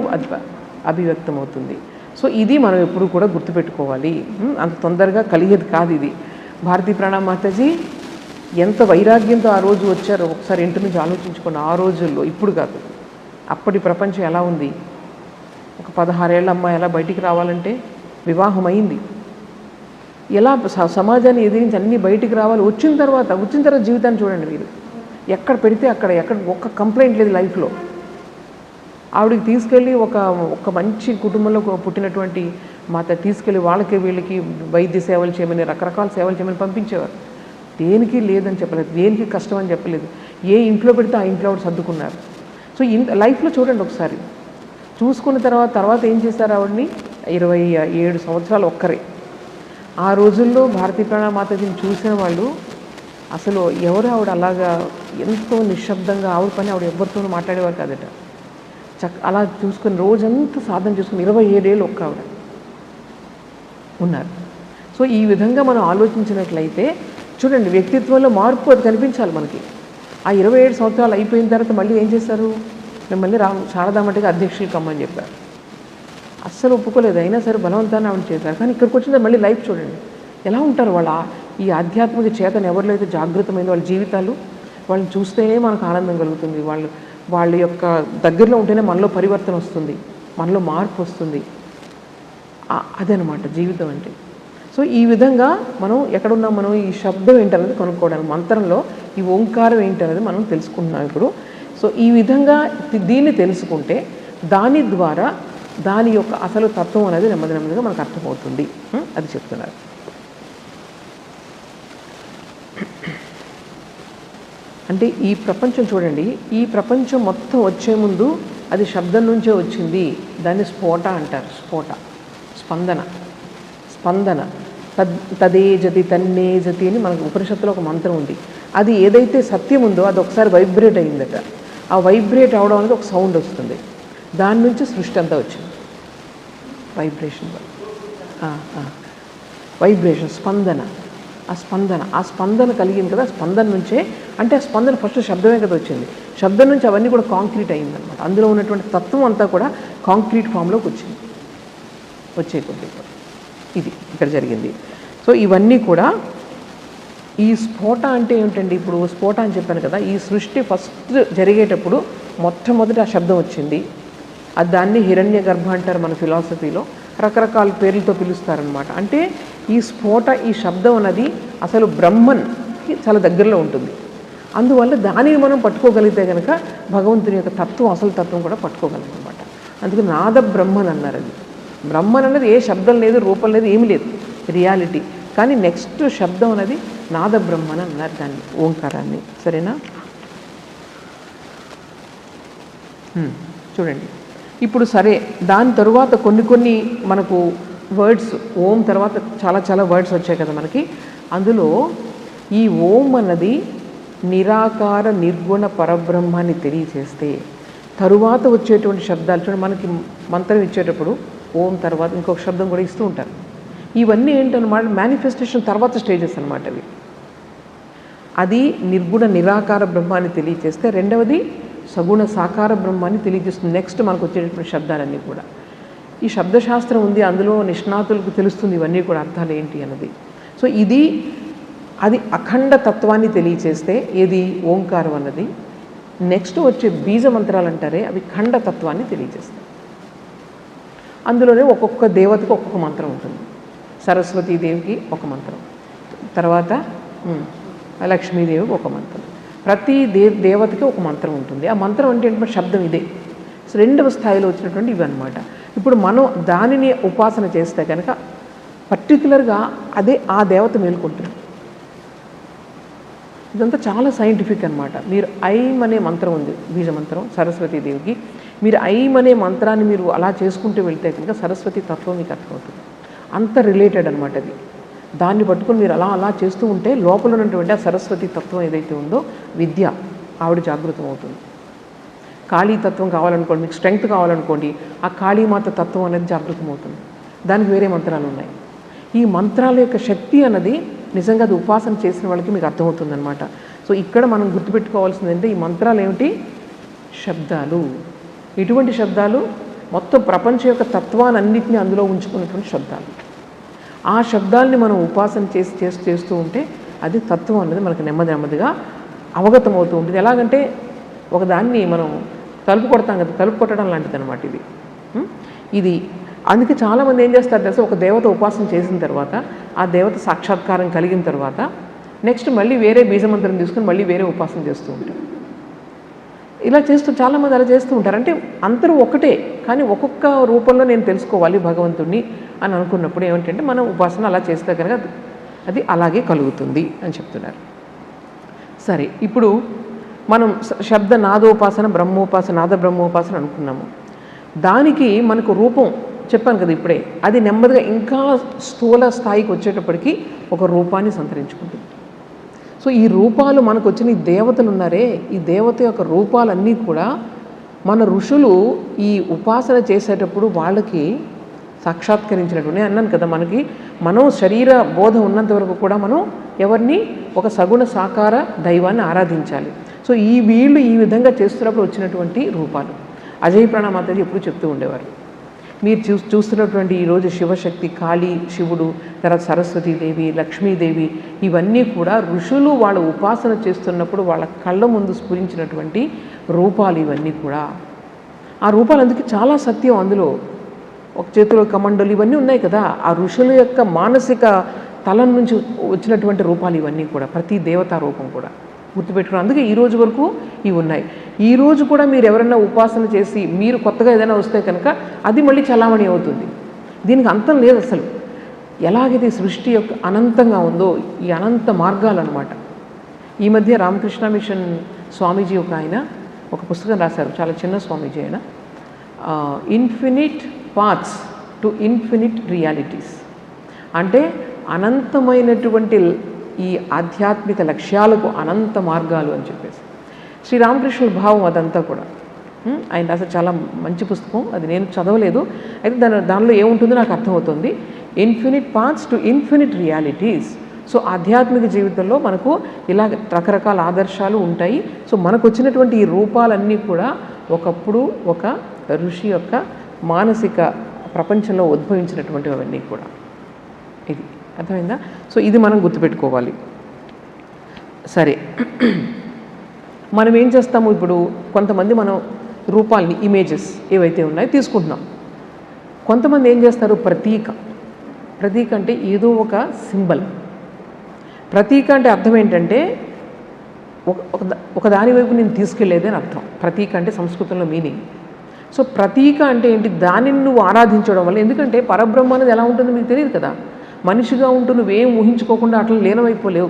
అభివ్యక్తమవుతుంది. సో ఇది మనం ఎప్పుడు కూడా గుర్తుపెట్టుకోవాలి. అంత తొందరగా కలిగేది కాదు ఇది. భారతీ ప్రాణమాతాజీ ఎంత వైరాగ్యంతో ఆ రోజు వచ్చారో ఒకసారి ఇంటి నుంచి ఆలోచించుకోండి. ఆ రోజుల్లో, ఇప్పుడు కాదు, అప్పటి ప్రపంచం ఎలా ఉంది. ఒక 16 ఏళ్ళ అమ్మాయి ఎలా బయటికి రావాలంటే వివాహం అయింది, ఎలా సమాజాన్ని ఎదిరించి అన్నీ బయటికి రావాలి. వచ్చిన తర్వాత జీవితాన్ని చూడండి మీరు. ఎక్కడ పెడితే అక్కడ, ఒక్క కంప్లైంట్ లేదు లైఫ్లో. ఆవిడకి తీసుకెళ్ళి ఒక మంచి కుటుంబంలో పుట్టినటువంటి మాత తీసుకెళ్ళి వాళ్ళకి వీళ్ళకి వైద్య సేవలు చేయమని, రకరకాల సేవలు చేయమని పంపించేవారు. దేనికి లేదని చెప్పలేదు, దేనికి కష్టం అని చెప్పలేదు. ఏ ఇంట్లో పెడితే ఆ ఇంట్లో ఆవిడ సర్దుకున్నారు. సో లైఫ్లో చూడండి ఒకసారి. చూసుకున్న తర్వాత ఏం చేశారు ఆవిడని? 27 సంవత్సరాలు ఒక్కరే. ఆ రోజుల్లో భారతీ ప్రాణమాతాజీని చూసిన వాళ్ళు అసలు ఎవరు ఆవిడ అలాగా ఎంతో నిశ్శబ్దంగా ఆవిడ పని ఆవిడ ఎవరితోనూ మాట్లాడేవారు కాదట. అలా చూసుకుని రోజంతా సాధన చేసుకుని 27 ఏళ్ళు ఒక్క ఆవిడ ఉన్నారు. సో ఈ విధంగా మనం ఆలోచించినట్లయితే చూడండి, వ్యక్తిత్వంలో మార్పు అది కనిపించాలి మనకి. ఆ 27 సంవత్సరాలు అయిపోయిన తర్వాత మళ్ళీ ఏం చేశారు, మిమ్మల్ని శారదామఠకి అధ్యక్షులు కమ్మని చెప్పారు. అస్సలు ఒప్పుకోలేదు, అయినా సరే బలవంతాన్ని ఆవిడ చేశారు. కానీ ఇక్కడికి వచ్చిన మళ్ళీ లైఫ్ చూడండి ఎలా ఉంటారు. ఈ ఆధ్యాత్మిక చేతన ఎవరిలో అయితే జాగృతమైందో వాళ్ళ జీవితాలు, వాళ్ళని చూస్తేనే మనకు ఆనందం కలుగుతుంది. వాళ్ళ యొక్క దగ్గరలో ఉంటేనే మనలో పరివర్తన వస్తుంది, మనలో మార్పు వస్తుంది. అదనమాట జీవితం అంటే. సో ఈ విధంగా మనం ఎక్కడున్నాం, మనం ఈ శబ్దం ఏంటనేది కనుక్కోవడానికి, మంత్రంలో ఈ ఓంకారం ఏంటనేది మనం తెలుసుకుంటున్నాం ఇప్పుడు. సో ఈ విధంగా దీన్ని తెలుసుకుంటే దాని ద్వారా దాని యొక్క అసలు తత్వం అనేది నెమ్మదిగా మనకు అర్థమవుతుంది. అది చెప్తున్నారు. అంటే ఈ ప్రపంచం చూడండి, ఈ ప్రపంచం మొత్తం వచ్చే ముందు అది శబ్దం నుంచే వచ్చింది. దాన్ని స్ఫోట అంటారు. స్పందన తదేజతి తన్నేజతి అని మనకు ఉపనిషత్తులో ఒక మంత్రం ఉంది. అది ఏదైతే సత్యం ఉందో అది ఒకసారి వైబ్రేట్ అయిందట. ఆ వైబ్రేట్ అవడం అనేది ఒక సౌండ్ వస్తుంది. దాని నుంచి సృష్టి అంతా వచ్చింది. వైబ్రేషన్ ఆ స్పందన కలిగింది కదా. స్పందన నుంచే, అంటే ఆ స్పందన ఫస్ట్ శబ్దమే కదా వచ్చింది. శబ్దం నుంచి అవన్నీ కూడా కాంక్రీట్ అయిందనమాట. అందులో ఉన్నటువంటి తత్వం అంతా కూడా కాంక్రీట్ ఫామ్లోకి వచ్చింది. వచ్చే కొద్ది ఇది ఇక్కడ జరిగింది. సో ఇవన్నీ కూడా ఈ స్ఫోట అంటే ఏమిటండి, ఇప్పుడు స్ఫోట అని చెప్పాను కదా, ఈ సృష్టి ఫస్ట్ జరిగేటప్పుడు మొట్టమొదటి ఆ శబ్దం వచ్చింది. అది దాన్ని హిరణ్య గర్భ అంటారు మన ఫిలాసఫీలో, రకరకాల పేర్లతో పిలుస్తారనమాట. అంటే ఈ స్ఫోట, ఈ శబ్దం అన్నది అసలు బ్రహ్మన్కి చాలా దగ్గరలో ఉంటుంది. అందువల్ల దానిని మనం పట్టుకోగలిగితే కనుక భగవంతుని యొక్క తత్వం, అసలు తత్వం కూడా పట్టుకోగలం అనమాట. అందుకే నాద బ్రహ్మన్ అన్నారు. అది బ్రహ్మన్ అన్నది ఏ శబ్దం లేదు, రూపం లేదు, ఏమి లేదు, రియాలిటీ. కానీ నెక్స్ట్ శబ్దం అనేది నాద బ్రహ్మన్ అన్నారు దాన్ని, ఓంకారాన్ని. సరేనా? చూడండి ఇప్పుడు. సరే, దాని తరువాత కొన్ని మనకు వర్డ్స్, ఓం తర్వాత చాలా వర్డ్స్ వచ్చాయి కదా మనకి. అందులో ఈ ఓం అన్నది నిరాకార నిర్గుణ పరబ్రహ్మాన్ని తెలియచేస్తే తరువాత వచ్చేటువంటి శబ్దాలు చూడండి. మనకి మంత్రం ఇచ్చేటప్పుడు ఓం తర్వాత ఇంకొక శబ్దం కూడా ఇస్తూ ఉంటారు. ఇవన్నీ ఏంటన్నమాట, మేనిఫెస్టేషన్ తర్వాత స్టేజెస్ అనమాట అవి. అది నిర్గుణ నిరాకార బ్రహ్మాన్ని తెలియచేస్తే, రెండవది సగుణ సాకార బ్రహ్మాన్ని తెలియజేస్తుంది. నెక్స్ట్ మనకు వచ్చేటటువంటి శబ్దాలన్నీ కూడా ఈ శబ్దశాస్త్రం ఉంది, అందులో నిష్ణాతులకు తెలుస్తుంది ఇవన్నీ కూడా అర్థాలు ఏంటి అన్నది. సో అది అఖండ తత్వాన్ని తెలియచేస్తే ఏది ఓంకారం అన్నది. నెక్స్ట్ వచ్చే బీజ మంత్రాలు అంటారే అవి ఖండ తత్వాన్ని తెలియజేస్తాయి. అందులోనే ఒక్కొక్క దేవతకు ఒక్కొక్క మంత్రం ఉంటుంది. సరస్వతీదేవికి ఒక మంత్రం, తర్వాత లక్ష్మీదేవికి ఒక మంత్రం, ప్రతి దేవతకి ఒక మంత్రం ఉంటుంది. ఆ మంత్రం అంటే ఏంటంటే శబ్దం ఇదే. సో రెండవ స్థాయిలో వచ్చినటువంటి ఇవి అనమాట. ఇప్పుడు మనం దానిని ఉపాసన చేస్తే కనుక పర్టికులర్గా అదే ఆ దేవత మేల్కొంటుంది. ఇదంతా చాలా సైంటిఫిక్ అనమాట. మీరు ఐం అనే మంత్రం ఉంది, బీజ మంత్రం సరస్వతీదేవికి. మీరు ఐం అనే మంత్రాన్ని మీరు అలా చేసుకుంటూ వెళ్తే కనుక సరస్వతి తత్వం మీకు అర్థమవుతుంది. అంత రిలేటెడ్ అనమాట అది. దాన్ని పట్టుకుని మీరు అలా చేస్తూ ఉంటే లోపల ఉన్నటువంటి ఆ సరస్వతి తత్వం ఏదైతే ఉందో విద్య, ఆవిడ జాగృతం అవుతుంది. కాళీ తత్వం కావాలనుకోండి, మీకు స్ట్రెంగ్త్ కావాలనుకోండి, ఆ కాళీమాత తత్వం అనేది జాగృతం అవుతుంది. దానికి వేరే మంత్రాలు ఉన్నాయి. ఈ మంత్రాల యొక్క శక్తి అన్నది నిజంగా అది ఉపాసన చేసిన వాళ్ళకి మీకు అర్థమవుతుంది అనమాట. సో ఇక్కడ మనం గుర్తుపెట్టుకోవాల్సింది అంటే ఈ మంత్రాలు ఏమిటి, శబ్దాలు. ఇటువంటి శబ్దాలు మొత్తం ప్రపంచం యొక్క తత్వాన్ని అన్నింటినీ అందులో ఉంచుకున్నటువంటి శబ్దాలు. ఆ శబ్దాలని మనం ఉపాసన చేస్తూ ఉంటే అది తత్వం అనేది మనకు నెమ్మదిగా అవగతం అవుతూ ఉంటుంది. ఎలాగంటే ఒకదాన్ని మనం తలుపు కొడతాం కదా, తలుపు కొట్టడం లాంటిది అనమాట ఇది. అందుకే చాలామంది ఏం చేస్తారు తెలుసా, ఒక దేవత ఉపాసన చేసిన తర్వాత ఆ దేవత సాక్షాత్కారం కలిగిన తర్వాత నెక్స్ట్ మళ్ళీ వేరే బీజమంత్రం తీసుకుని మళ్ళీ వేరే ఉపాసన చేస్తూ ఉంటారు. ఇలా చాలామంది అలా చేస్తూ ఉంటారు. అంటే అందరూ ఒకటే, కానీ ఒక్కొక్క రూపంలో నేను తెలుసుకోవాలి భగవంతుడిని అని అనుకున్నప్పుడు ఏమిటంటే మనం ఉపాసన అలా చేస్తే కనుక అది అలాగే కలుగుతుంది అని చెప్తున్నారు. సరే, ఇప్పుడు మనం శబ్ద నాదోపాసన, బ్రహ్మోపాసన, నాద బ్రహ్మోపాసన అనుకున్నాము. దానికి మనకు రూపం చెప్పాను కదా ఇప్పుడే, అది నెమ్మదిగా ఇంకా స్థూల స్థాయికి వచ్చేటప్పటికి ఒక రూపాన్ని సంతరించుకుంటుంది. సో ఈ రూపాలు మనకు వచ్చిన ఈ దేవతలు ఉన్నారే, ఈ దేవత యొక్క రూపాలన్నీ కూడా మన ఋషులు ఈ ఉపాసన చేసేటప్పుడు వాళ్ళకి సాక్షాత్కరించినట్టు. నేను అన్నాను కదా, మనం శరీర బోధ ఉన్నంత వరకు కూడా మనం ఎవరిని ఒక సగుణ సాకార దైవాన్ని ఆరాధించాలి. సో వీళ్ళు ఈ విధంగా చేస్తున్నప్పుడు వచ్చినటువంటి రూపాలు అజయ్ ప్రణామాతజీ ఎప్పుడు చెప్తూ ఉండేవారు. మీరు చూస్తున్నటువంటి ఈరోజు శివశక్తి, కాళీ, శివుడు, తర్వాత సరస్వతీదేవి, లక్ష్మీదేవి, ఇవన్నీ కూడా ఋషులు వాళ్ళ ఉపాసన చేస్తున్నప్పుడు వాళ్ళ కళ్ళ ముందు స్ఫురించినటువంటి రూపాలు ఇవన్నీ కూడా. ఆ రూపాలు అందుకే చాలా సత్యం. అందులో ఒక చేతిలో కమండలు ఇవన్నీ ఉన్నాయి కదా, ఆ ఋషుల యొక్క మానసిక తలం నుంచి వచ్చినటువంటి రూపాలు ఇవన్నీ కూడా, ప్రతి దేవతా రూపం కూడా గుర్తుపెట్టుకున్నాను. అందుకే ఈ రోజు వరకు ఇవి ఉన్నాయి. ఈ రోజు కూడా మీరు ఎవరైనా ఉపాసన చేసి మీరు కొత్తగా ఏదైనా వస్తే కనుక అది మళ్ళీ చలామణి అవుతుంది. దీనికి అంతం లేదు అసలు. ఎలాగైతే సృష్టి యొక్క అనంతంగా ఉందో ఈ అనంత మార్గాలు అన్నమాట. ఈ మధ్య రామకృష్ణ మిషన్ స్వామీజీ ఒక పుస్తకం రాశారు, చాలా చిన్న స్వామీజీ ఆయన, infinite paths to infinite realities. అంటే అనంతమైనటువంటి ఈ ఆధ్యాత్మిక లక్ష్యాలకు అనంత మార్గాలు అని చెప్పేసి శ్రీరామకృష్ణుల భావం అదంతా కూడా. ఆయన రాసే చాలా మంచి పుస్తకం, అది నేను చదవలేదు, అయితే దానిలో ఏముంటుందో నాకు అర్థమవుతుంది. Infinite paths to infinite realities. So ఆధ్యాత్మిక జీవితంలో మనకు ఇలా రకరకాల ఆదర్శాలు ఉంటాయి. సో మనకు వచ్చినటువంటి ఈ రూపాలన్నీ కూడా ఒకప్పుడు ఒక ఋషి యొక్క మానసిక ప్రపంచంలో ఉద్భవించినటువంటివి అవన్నీ కూడా. ఇది అర్థమైందా? సో ఇది మనం గుర్తుపెట్టుకోవాలి. సరే, మనం ఏం చేస్తాము ఇప్పుడు, కొంతమంది మనం రూపాలని, ఇమేజెస్ ఏవైతే ఉన్నాయో తీసుకుంటున్నాం. కొంతమంది ఏం చేస్తారు, ప్రతీక అంటే ఏదో ఒక సింబల్. ప్రతీక అంటే అర్థం ఏంటంటే ఒక దాని వైపు నేను తీసుకెళ్లేది అని అర్థం. ప్రతీక అంటే సంస్కృతంలో మీనింగ్. సో ప్రతీక అంటే ఏంటి, దానిని నువ్వు ఆరాధించడం వల్ల, ఎందుకంటే పరబ్రహ్మ అనేది ఎలా ఉంటుందో మీకు తెలియదు కదా. మనిషిగా ఉంటూ నువ్వేం ఊహించుకోకుండా అట్లా లీనమైపోలేవు.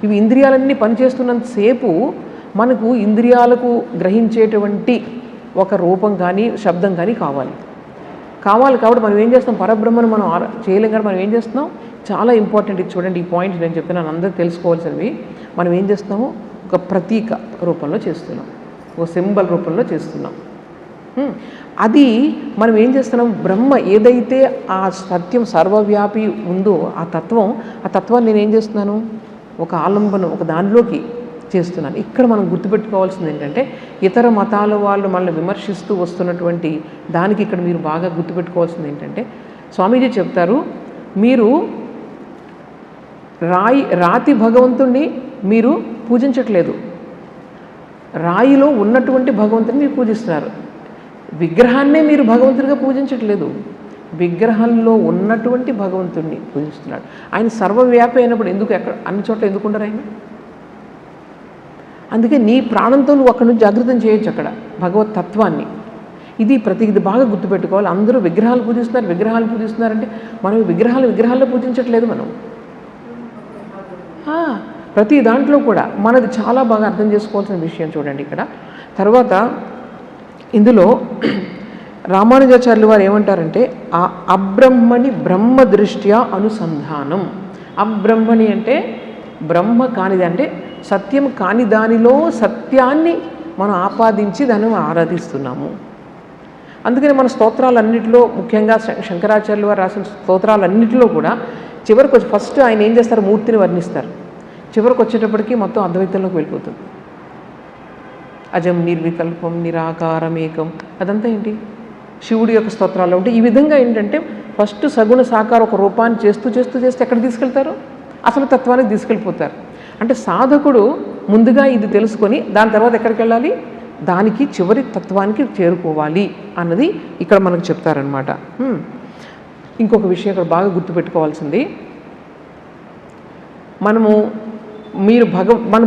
ఇవి ఇంద్రియాలన్నీ పనిచేస్తున్నంతసేపు మనకు ఇంద్రియాలకు గ్రహించేటువంటి ఒక రూపం కానీ శబ్దం కానీ కావాలి. కాబట్టి మనం ఏం చేస్తాం, పరబ్రహ్మను మనం చేయలేం. కానీ మనం ఏం చేస్తున్నాం, చాలా ఇంపార్టెంట్ ఇది చూడండి, ఈ పాయింట్ నేను చెప్తున్నాను, అందరూ తెలుసుకోవాల్సినవి. మనం ఏం చేస్తాము, ఒక ప్రతీక రూపంలో చేస్తున్నాం, ఒక సింబల్ రూపంలో చేస్తున్నాం. అది మనం ఏం చేస్తున్నాం, బ్రహ్మ ఏదైతే ఆ సత్యం సర్వవ్యాపి ఉందో ఆ తత్వాన్ని నేను ఏం చేస్తున్నాను, ఒక ఆలంబనం, ఒక దానిలోకి చేస్తున్నాను. ఇక్కడ మనం గుర్తుపెట్టుకోవాల్సింది ఏంటంటే, ఇతర మతాల వాళ్ళు మనల్ని విమర్శిస్తూ వస్తున్నటువంటి దానికి ఇక్కడ మీరు బాగా గుర్తుపెట్టుకోవాల్సింది ఏంటంటే, స్వామీజీ చెప్తారు, మీరు రాతి భగవంతుణ్ణి మీరు పూజించట్లేదు, రాయిలో ఉన్నటువంటి భగవంతుని మీరు పూజిస్తున్నారు. విగ్రహాన్నే మీరు భగవంతుడిగా పూజించట్లేదు, విగ్రహంలో ఉన్నటువంటి భగవంతుడిని పూజిస్తున్నాడు. ఆయన సర్వవ్యాపి అయినప్పుడు అన్ని చోట్ల ఎందుకు ఉండరు ఆయన? అందుకే నీ ప్రాణంతో నువ్వు అక్కడి నుంచి జాగృతం చేయొచ్చు అక్కడ భగవత్ తత్వాన్ని. ఇది బాగా గుర్తుపెట్టుకోవాలి. అందరూ విగ్రహాలు పూజిస్తున్నారంటే మనం విగ్రహాల్లో పూజించట్లేదు. మనం ప్రతి దాంట్లో కూడా మనది చాలా బాగా అర్థం చేసుకోవాల్సిన విషయం చూడండి ఇక్కడ. తర్వాత ఇందులో రామానుజాచార్యులు వారు ఏమంటారంటే, ఆ అబ్రహ్మణి బ్రహ్మ దృష్ట్యా అనుసంధానం. అబ్రహ్మణి అంటే బ్రహ్మ కానిది, అంటే సత్యం కాని దానిలో సత్యాన్ని మనం ఆపాదించి దాన్ని ఆరాధిస్తున్నాము. అందుకని మన స్తోత్రాలన్నింటిలో, ముఖ్యంగా శంకరాచార్యులు వారు రాసిన స్తోత్రాలన్నింటిలో కూడా చివరికి ఫస్ట్ ఆయన ఏం చేస్తారు, మూర్తిని వర్ణిస్తారు. చివరికి వచ్చేటప్పటికి మొత్తం అద్వైతంలోకి వెళ్ళిపోతుంది. అజం నిర్వికల్పం నిరాకారం ఏకం, అదంతా ఏంటి, శివుడి యొక్క స్తోత్రాల్లో ఉంటే. ఈ విధంగా ఏంటంటే ఫస్ట్ సగుణ సాకార ఒక రూపాన్ని చేస్తూ ఎక్కడ తీసుకెళ్తారు, అసలు తత్వానికి తీసుకెళ్ళిపోతారు. అంటే సాధకుడు ముందుగా ఇది తెలుసుకొని దాని తర్వాత ఎక్కడికి వెళ్ళాలి, దానికి చివరి తత్వానికి చేరుకోవాలి అన్నది ఇక్కడ మనకు చెప్తారనమాట. ఇంకొక విషయం ఇక్కడ బాగా గుర్తుపెట్టుకోవాల్సింది, మనం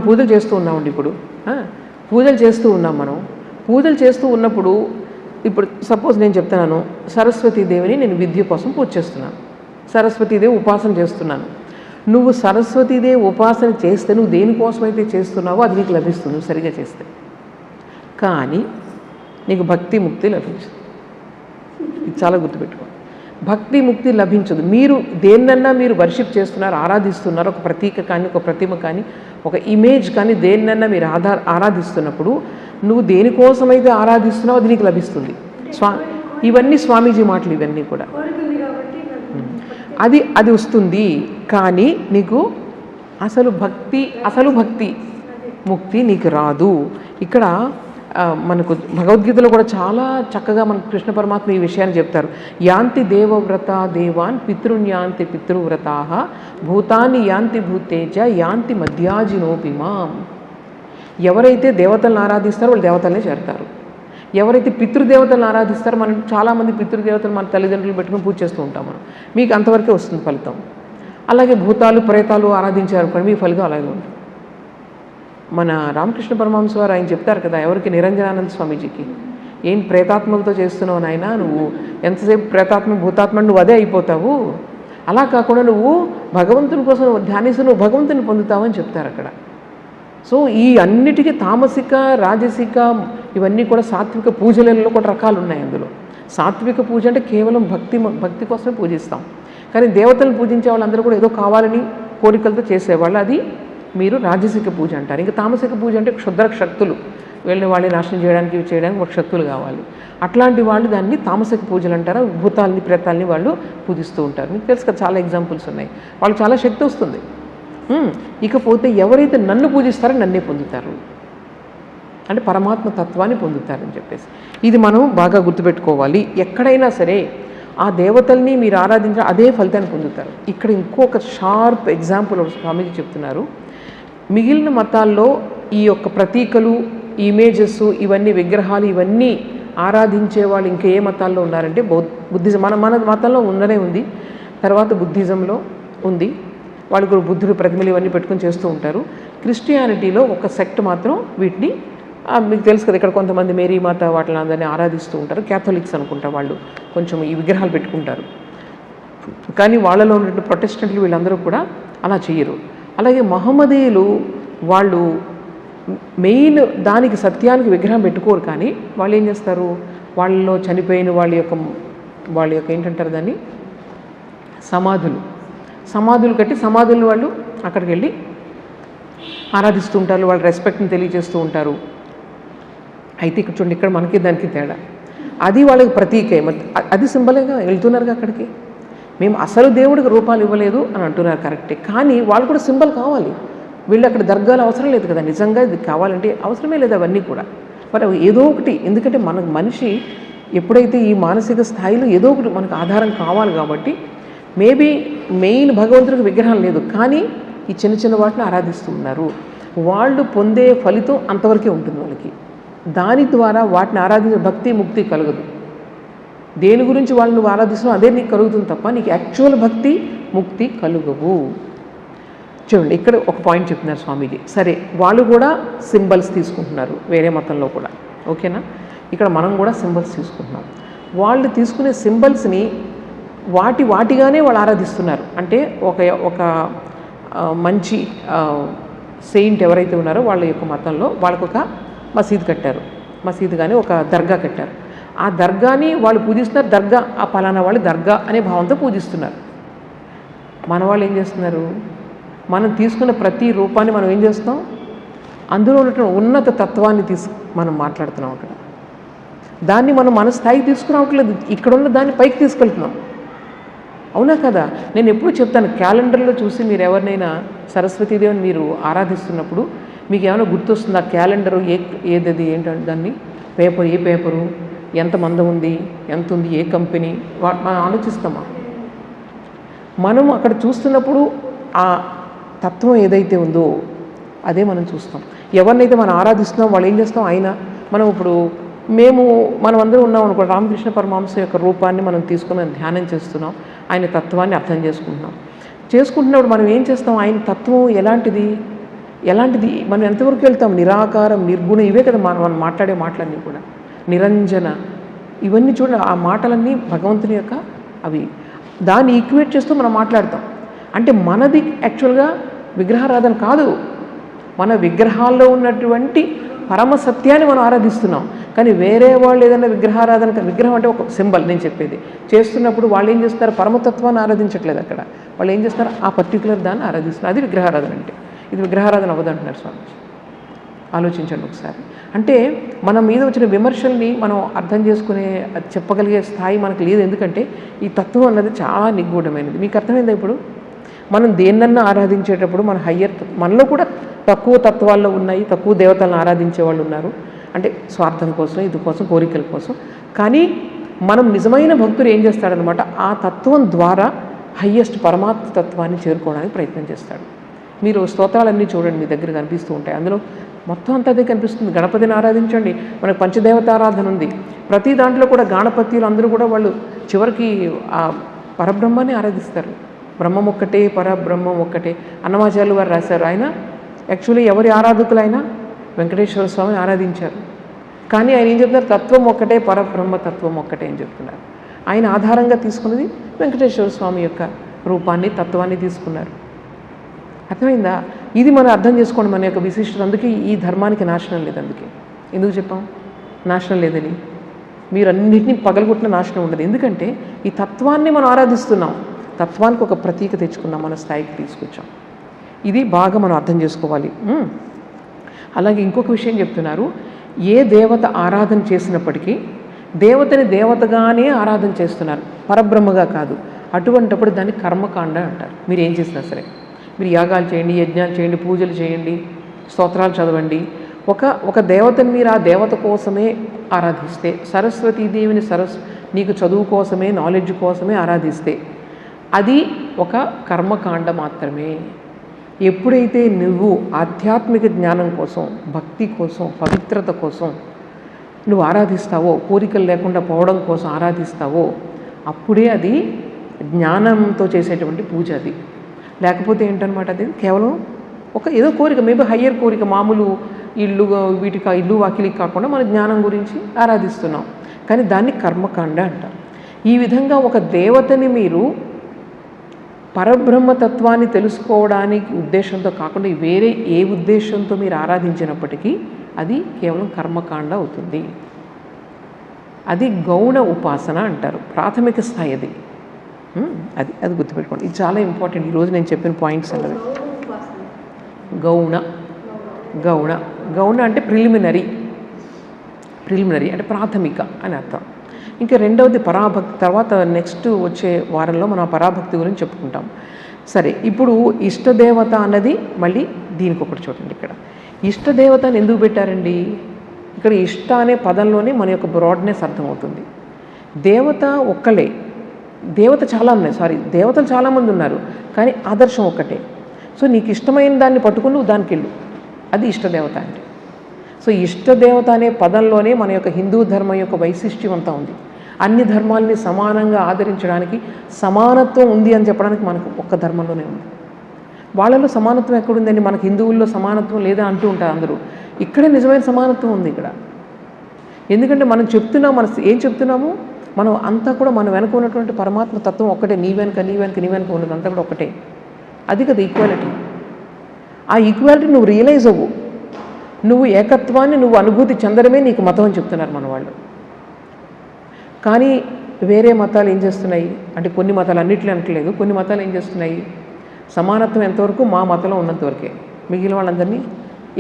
పూజలు చేస్తూ ఉన్నామండి. ఇప్పుడు పూజలు చేస్తూ ఉన్నాం. పూజలు చేస్తూ ఉన్నప్పుడు ఇప్పుడు సపోజ్ నేను చెప్తున్నాను, సరస్వతీదేవిని నేను విద్య కోసం పూజ చేస్తున్నాను, సరస్వతీదేవి ఉపాసన చేస్తున్నాను. నువ్వు సరస్వతీదేవి ఉపాసన చేస్తే నువ్వు దేనికోసమైతే చేస్తున్నావో అది నీకు లభిస్తుంది నువ్వు సరిగా చేస్తే. కానీ నీకు భక్తి ముక్తి లభించదు. ఇది చాలా గుర్తుపెట్టుకో, భక్తి ముక్తి లభించదు. మీరు దేన్నన్నా మీరు వర్షిప్ చేస్తున్నారు, ఆరాధిస్తున్నారు, ఒక ప్రతీక కానీ, ఒక ప్రతిమ కానీ, ఒక ఇమేజ్ కానీ, దేన్నన్నా మీరు ఆరాధిస్తున్నప్పుడు నువ్వు దేనికోసమైతే ఆరాధిస్తున్నావో అది నీకు లభిస్తుంది. ఇవన్నీ స్వామీజీ మాటలు, ఇవన్నీ కూడా అది వస్తుంది. కానీ నీకు అసలు భక్తి ముక్తి నీకు రాదు. ఇక్కడ మనకు భగవద్గీతలో కూడా చాలా చక్కగా మనకు కృష్ణ పరమాత్మ ఈ విషయాన్ని చెప్తారు. యాంతి దేవవ్రత దేవాన్ పితృన్యాంతి పితృవ్రతా భూతాన్ని యాంతి భూతేజ యాంతి మధ్యాజినోపిమాం. ఎవరైతే దేవతలను ఆరాధిస్తారో వాళ్ళు దేవతలనే చేరతారు. ఎవరైతే పితృదేవతలను ఆరాధిస్తారో, మనం చాలామంది పితృదేవతలు మన తల్లిదండ్రులు పెట్టుకుని పూజ చేస్తూ ఉంటాం మనం, మీకు అంతవరకే వస్తుంది ఫలితం. అలాగే భూతాలు ప్రేతాలు ఆరాధించారు కానీ మీ ఫలితం అలాగే ఉంటుంది. మన రామకృష్ణ పరమహంస వారు ఆయన చెప్తారు కదా, ఎవరికి నిరంజనానంద స్వామీజీకి, ఏం ప్రేతాత్మలతో చేస్తున్నావు నాయన, నువ్వు ఎంతసేపు ప్రేతాత్మ భూతాత్మ నువ్వు అదే అయిపోతావు, అలా కాకుండా నువ్వు భగవంతుని కోసం ధ్యానిస్తూ నువ్వు భగవంతుని పొందుతావు అని చెప్తారు అక్కడ. సో ఈ అన్నిటికీ తామసిక రాజసిక ఇవన్నీ కూడా సాత్విక పూజలలో కూడా రకాలు ఉన్నాయి. అందులో సాత్విక పూజ అంటే కేవలం భక్తి కోసమే పూజిస్తాం. కానీ దేవతలను పూజించే వాళ్ళందరూ కూడా ఏదో కావాలని కోరికలతో చేసేవాళ్ళు, అది మీరు రాజసిక పూజ అంటారు. ఇంకా తామసిక పూజ అంటే క్షుద్ర శక్తులు, వాళ్ళని నాశనం చేయడానికి ఇవి చేయడానికి ఒక శక్తులు కావాలి, అట్లాంటి వాళ్ళు దాన్ని తామసిక పూజలు అంటారు. భూతాలని ప్రేతాలని వాళ్ళు పూజిస్తూ ఉంటారు. మీకు తెలుసు కదా, చాలా ఎగ్జాంపుల్స్ ఉన్నాయి. వాళ్ళకి చాలా శక్తి వస్తుంది. ఇకపోతే ఎవరైతే నన్ను పూజిస్తారో నన్నే పొందుతారు, అంటే పరమాత్మ తత్వాన్ని పొందుతారని చెప్పేసి ఇది మనం బాగా గుర్తుపెట్టుకోవాలి. ఎక్కడైనా సరే ఆ దేవతల్ని మీరు ఆరాధించాలి, అదే ఫలితాన్ని పొందుతారు. ఇక్కడ ఇంకొక షార్ప్ ఎగ్జాంపుల్ స్వామీజీ చెప్తున్నారు. మిగిలిన మతాల్లో ఈ యొక్క ప్రతీకలు, ఇమేజెస్, ఇవన్నీ విగ్రహాలు, ఇవన్నీ ఆరాధించే వాళ్ళు ఇంకా ఏ మతాల్లో ఉన్నారంటే బుద్ధిజం. మన మతంలో ఉండనే ఉంది, తర్వాత బుద్ధిజంలో ఉంది. వాళ్ళు కూడా బుద్ధుడు ప్రతిమలు ఇవన్నీ పెట్టుకొని చేస్తూ ఉంటారు. క్రిస్టియానిటీలో ఒక సెక్ట్ మాత్రం వీటిని, మీకు తెలుసు కదా, ఇక్కడ కొంతమంది మేరీ మాత వాటిని అందరినీ ఆరాధిస్తూ ఉంటారు. క్యాథలిక్స్ అనుకుంటా వాళ్ళు కొంచెం ఈ విగ్రహాలు పెట్టుకుంటారు. కానీ వాళ్ళలో ఉన్నటువంటి ప్రొటెస్టెంట్లు వీళ్ళందరూ కూడా అలా చేయరు. అలాగే మహమ్మదీయులు వాళ్ళు మెయిన్ దానికి సత్యానికి విగ్రహం పెట్టుకోరు. కానీ వాళ్ళు ఏం చేస్తారు, వాళ్ళలో చనిపోయిన వాళ్ళ యొక్క ఏంటంటారు దాన్ని, సమాధులు కట్టి సమాధులను వాళ్ళు అక్కడికి వెళ్ళి ఆరాధిస్తూ ఉంటారు. వాళ్ళ రెస్పెక్ట్ని తెలియజేస్తూ ఉంటారు. అయితే ఇక్కడ చూడండి, ఇక్కడ మనకి దానికి తేడా, అది వాళ్ళకి ప్రతీకే, అది సింబలేగా వెళ్తున్నారుగా అక్కడికి. మేము అసలు దేవుడికి రూపాలు ఇవ్వలేదు అని అంటున్నారు, కరెక్టే. కానీ వాళ్ళు కూడా సింబల్ కావాలి. వీళ్ళు అక్కడ దర్గాలు అవసరం లేదు కదా, నిజంగా ఇది కావాలంటే అవసరమే లేదు అవన్నీ కూడా. మరి ఏదో ఒకటి, ఎందుకంటే మనిషి ఎప్పుడైతే ఈ మానసిక స్థాయిలో ఏదో ఒకటి మనకు ఆధారం కావాలి కాబట్టి మేబీ మెయిన్ భగవంతుడికి విగ్రహం లేదు, కానీ ఈ చిన్న చిన్న వాటిని ఆరాధిస్తూ ఉన్నారు. వాళ్ళు పొందే ఫలితం అంతవరకే ఉంటుంది వాళ్ళకి. దాని ద్వారా వాటిని ఆరాధించే భక్తి ముక్తి కలగదు. దేని గురించి వాళ్ళు నువ్వు ఆరాధిస్తున్నావు అదే నీకు కలుగుతుంది తప్ప నీకు యాక్చువల్ భక్తి ముక్తి కలుగవు. చూడండి, ఇక్కడ ఒక పాయింట్ చెప్తున్నారు స్వామీజీ. సరే, వాళ్ళు కూడా సింబల్స్ తీసుకుంటున్నారు వేరే మతంలో కూడా, ఓకేనా. ఇక్కడ మనం కూడా సింబల్స్ తీసుకుంటున్నాం. వాళ్ళు తీసుకునే సింబల్స్ని వాటిగానే వాళ్ళు ఆరాధిస్తున్నారు. అంటే ఒక మంచి సెయింట్ ఎవరైతే ఉన్నారో వాళ్ళ యొక్క మతంలో వాళ్ళకు ఒక మసీదు కట్టారు, మసీదు కానీ ఒక దర్గా కట్టారు. ఆ దర్గాని వాళ్ళు పూజిస్తున్నారు. దర్గా ఆ పలానా వాళ్ళు దర్గా అనే భావంతో పూజిస్తున్నారు. మన వాళ్ళు ఏం చేస్తున్నారు, మనం తీసుకున్న ప్రతి రూపాన్ని మనం ఏం చేస్తాం, అందులో ఉన్నటువంటి ఉన్నత తత్వాన్ని మనం మాట్లాడుతున్నాం. అక్కడ దాన్ని మనం మన స్థాయికి తీసుకురావట్లేదు, ఇక్కడున్న దాన్ని పైకి తీసుకెళ్తున్నాం. అవునా కదా. నేను ఎప్పుడు చెప్తాను, క్యాలెండర్లో చూసి మీరు ఎవరినైనా సరస్వతీదేవిని మీరు ఆరాధిస్తున్నప్పుడు మీకు ఏమైనా గుర్తొస్తుంది ఆ క్యాలెండరు ఏదది ఏంటంటే దాన్ని ఏ పేపరు, ఎంత మందం ఉంది, ఎంత ఉంది, ఏ కంపెనీ, మనం ఆలోచిస్తామా? మనం అక్కడ చూస్తున్నప్పుడు ఆ తత్వం ఏదైతే ఉందో అదే మనం చూస్తాం. ఎవరినైతే మనం ఆరాధిస్తున్నాం వాళ్ళు ఏం చేస్తాం, మనం ఇప్పుడు మనం అందరూ ఉన్నాం అనుకో, రామకృష్ణ పరమహంస యొక్క రూపాన్ని మనం తీసుకుని ధ్యానం చేస్తున్నాం, ఆయన తత్వాన్ని అర్థం చేసుకుంటున్నప్పుడు మనం ఏం చేస్తాం, ఆయన తత్వం ఎలాంటిది మనం ఎంతవరకు వెళ్తాం, నిరాకారం, నిర్గుణం, ఇవే కదా మనం మాట్లాడే మాటలన్నీ కూడా, నిరంజన, ఇవన్నీ చూడండి. ఆ మాటలన్నీ భగవంతుని యొక్క అవి, దాన్ని ఈక్వేట్ చేస్తూ మనం మాట్లాడతాం. అంటే మనది యాక్చువల్గా విగ్రహారాధన కాదు, మన విగ్రహాల్లో ఉన్నటువంటి పరమ సత్యాన్ని మనం ఆరాధిస్తున్నాం. కానీ వేరే వాళ్ళు ఏదైనా విగ్రహారాధన, విగ్రహం అంటే ఒక సింబల్ నేను చెప్పేది, చేస్తున్నప్పుడు వాళ్ళు ఏం చేస్తారు, పరమతత్వాన్ని ఆరాధించట్లేదు. అక్కడ వాళ్ళు ఏం చేస్తారు, ఆ పర్టికులర్ దాన్ని ఆరాధిస్తున్నారు. అది విగ్రహారాధన అంటే. ఇది విగ్రహారాధన అవ్వదంటున్నారు స్వామి. ఆలోచించండి ఒకసారి. అంటే మన మీద వచ్చిన విమర్శల్ని మనం అర్థం చేసుకునే చెప్పగలిగే స్థాయి మనకు లేదు. ఎందుకంటే ఈ తత్వం అన్నది చాలా నిగూఢమైనది. మీకు అర్థమైందా? ఇప్పుడు మనం దేన్నన్నా ఆరాధించేటప్పుడు మన మనలో కూడా తక్కువ తత్వాల్లో ఉన్నాయి, తక్కువ దేవతలను ఆరాధించే వాళ్ళు ఉన్నారు. అంటే స్వార్థం కోసం, ఇది కోసం, కోరికల కోసం. కానీ మనం నిజమైన భక్తుడు ఏం చేస్తాడనమాట, ఆ తత్వం ద్వారా హయ్యెస్ట్ పరమాత్మ తత్వాన్ని చేరుకోవడానికి ప్రయత్నం చేస్తాడు. మీరు స్తోత్రాలన్నీ చూడండి, మీ దగ్గర కనిపిస్తూ ఉంటాయి. అందులో మొత్తం అంతా అదే కనిపిస్తుంది. గణపతిని ఆరాధించండి, మనకు పంచదేవత ఆరాధన ఉంది. ప్రతి దాంట్లో కూడా గణపతిలు అందరూ కూడా వాళ్ళు చివరికి ఆ పరబ్రహ్మాన్ని ఆరాధిస్తారు. బ్రహ్మం ఒక్కటే, పరబ్రహ్మం ఒక్కటే. అన్నమాచార్యులు వారు రాశారు. ఆయన యాక్చువల్లీ ఎవరి ఆరాధకులైనా వెంకటేశ్వర స్వామిని ఆరాధించారు. కానీ ఆయన ఏం చెప్తున్నారు, తత్వం ఒక్కటే, పరబ్రహ్మ తత్వం ఒక్కటే అని చెప్తున్నారు. ఆయన ఆధారంగా తీసుకున్నది వెంకటేశ్వర స్వామి యొక్క రూపాన్ని, తత్వాన్ని తీసుకున్నారు. అర్థమైందా? ఇది మనం అర్థం చేసుకోండి, మన యొక్క విశిష్టత. అందుకే ఈ ధర్మానికి నాశనం లేదు. అందుకే ఎందుకు చెప్పాం నాశనం లేదని? మీరు అన్నింటినీ పగలగొట్టిన నాశనం ఉండదు. ఎందుకంటే ఈ తత్వాన్ని మనం ఆరాధిస్తున్నాం, తత్వానికి ఒక ప్రతీక తెచ్చుకున్నాం, మన స్థాయికి తీసుకొచ్చాం. ఇది బాగా మనం అర్థం చేసుకోవాలి. అలాగే ఇంకొక విషయం చెప్తున్నారు, ఏ దేవత ఆరాధన చేసినప్పటికీ దేవతని దేవతగానే ఆరాధన చేస్తున్నారు, పరబ్రహ్మగా కాదు. అటువంటప్పుడు దాన్ని కర్మకాండ అంటారు. మీరు ఏం చేసినా సరే, మీరు యాగాలు చేయండి, యజ్ఞాలు చేయండి, పూజలు చేయండి, స్తోత్రాలు చదవండి, ఒక దేవతని మీరు ఆ దేవత కోసమే ఆరాధిస్తే, సరస్వతీదేవిని నీకు చదువు కోసమే, నాలెడ్జ్ కోసమే ఆరాధిస్తే అది ఒక కర్మకాండ మాత్రమే. ఎప్పుడైతే నువ్వు ఆధ్యాత్మిక జ్ఞానం కోసం, భక్తి కోసం, పవిత్రత కోసం నువ్వు ఆరాధిస్తావో, కోరికలు లేకుండా పోవడం కోసం ఆరాధిస్తావో, అప్పుడే అది జ్ఞానంతో చేసేటువంటి పూజ. అది లేకపోతే ఏంటనమాట, అది కేవలం ఏదో కోరిక, మేబీ హయ్యర్ కోరిక, మామూలు ఇల్లు వాకిలికి కాకుండా మన జ్ఞానం గురించి ఆరాధిస్తున్నాం. కానీ దాన్ని కర్మకాండ అంటారు. ఈ విధంగా ఒక దేవతని మీరు పరబ్రహ్మతత్వాన్ని తెలుసుకోవడానికి ఉద్దేశంతో కాకుండా వేరే ఏ ఉద్దేశంతో మీరు ఆరాధించినప్పటికీ అది కేవలం కర్మకాండ అవుతుంది. అది గౌణ ఉపాసన అంటారు, ప్రాథమిక స్థాయి అది. అది గుర్తుపెట్టుకోండి, ఇది చాలా ఇంపార్టెంట్. ఈరోజు నేను చెప్పిన పాయింట్స్ అన్నది. గౌణ అంటే ప్రిలిమినరీ అంటే ప్రాథమిక అని అర్థం. ఇంకా రెండవది పరాభక్తి. తర్వాత నెక్స్ట్ వచ్చే వారంలో మనం పరాభక్తి గురించి చెప్పుకుంటాం. సరే, ఇప్పుడు ఇష్టదేవత అన్నది మళ్ళీ దీనికి ఒకటి చూడండి. ఇక్కడ ఇష్టదేవతని ఎందుకు పెట్టారండి? ఇక్కడ ఇష్ట అనే పదంలోనే మన యొక్క బ్రాడ్నెస్ అర్థమవుతుంది. దేవత ఒక్కలే, దేవతలు చాలామంది ఉన్నారు, కానీ ఆదర్శం ఒక్కటే. సో నీకు ఇష్టమైన దాన్ని పట్టుకుని నువ్వు దానికి వెళ్ళు, అది ఇష్టదేవత అంటే. సో ఇష్టదేవత అనే పదంలోనే మన యొక్క హిందూ ధర్మం యొక్క వైశిష్ట్యం అంతా ఉంది. అన్ని ధర్మాల్ని సమానంగా ఆదరించడానికి, సమానత్వం ఉంది అని చెప్పడానికి మనకు ఒక్క ధర్మంలోనే ఉంది. వాళ్ళలో సమానత్వం ఎక్కడుందండి? మనకు హిందువుల్లో సమానత్వం లేదా అంటూ ఉంటారు అందరూ. ఇక్కడే నిజమైన సమానత్వం ఉంది ఇక్కడ. ఎందుకంటే మనం ఏం చెప్తున్నాము, మనం అంతా కూడా మన వెనక ఉన్నటువంటి పరమాత్మ తత్వం ఒక్కటే. నీ వెనుక ఉన్నది అంతా కూడా ఒకటే. అది కదా ఈక్వాలిటీ. ఆ ఈక్వాలిటీ నువ్వు రియలైజ్ అవ్వు, నువ్వు ఏకత్వాన్ని నువ్వు అనుభూతి చెందడమే నీకు మతం అని చెప్తున్నారు మన వాళ్ళు. కానీ వేరే మతాలు ఏం చేస్తున్నాయి అంటే, కొన్ని మతాలు అన్నిట్లో అనట్లేదు, కొన్ని మతాలు ఏం చేస్తున్నాయి, సమానత్వం ఎంతవరకు మా మతంలో ఉన్నంతవరకే, మిగిలిన వాళ్ళందరినీ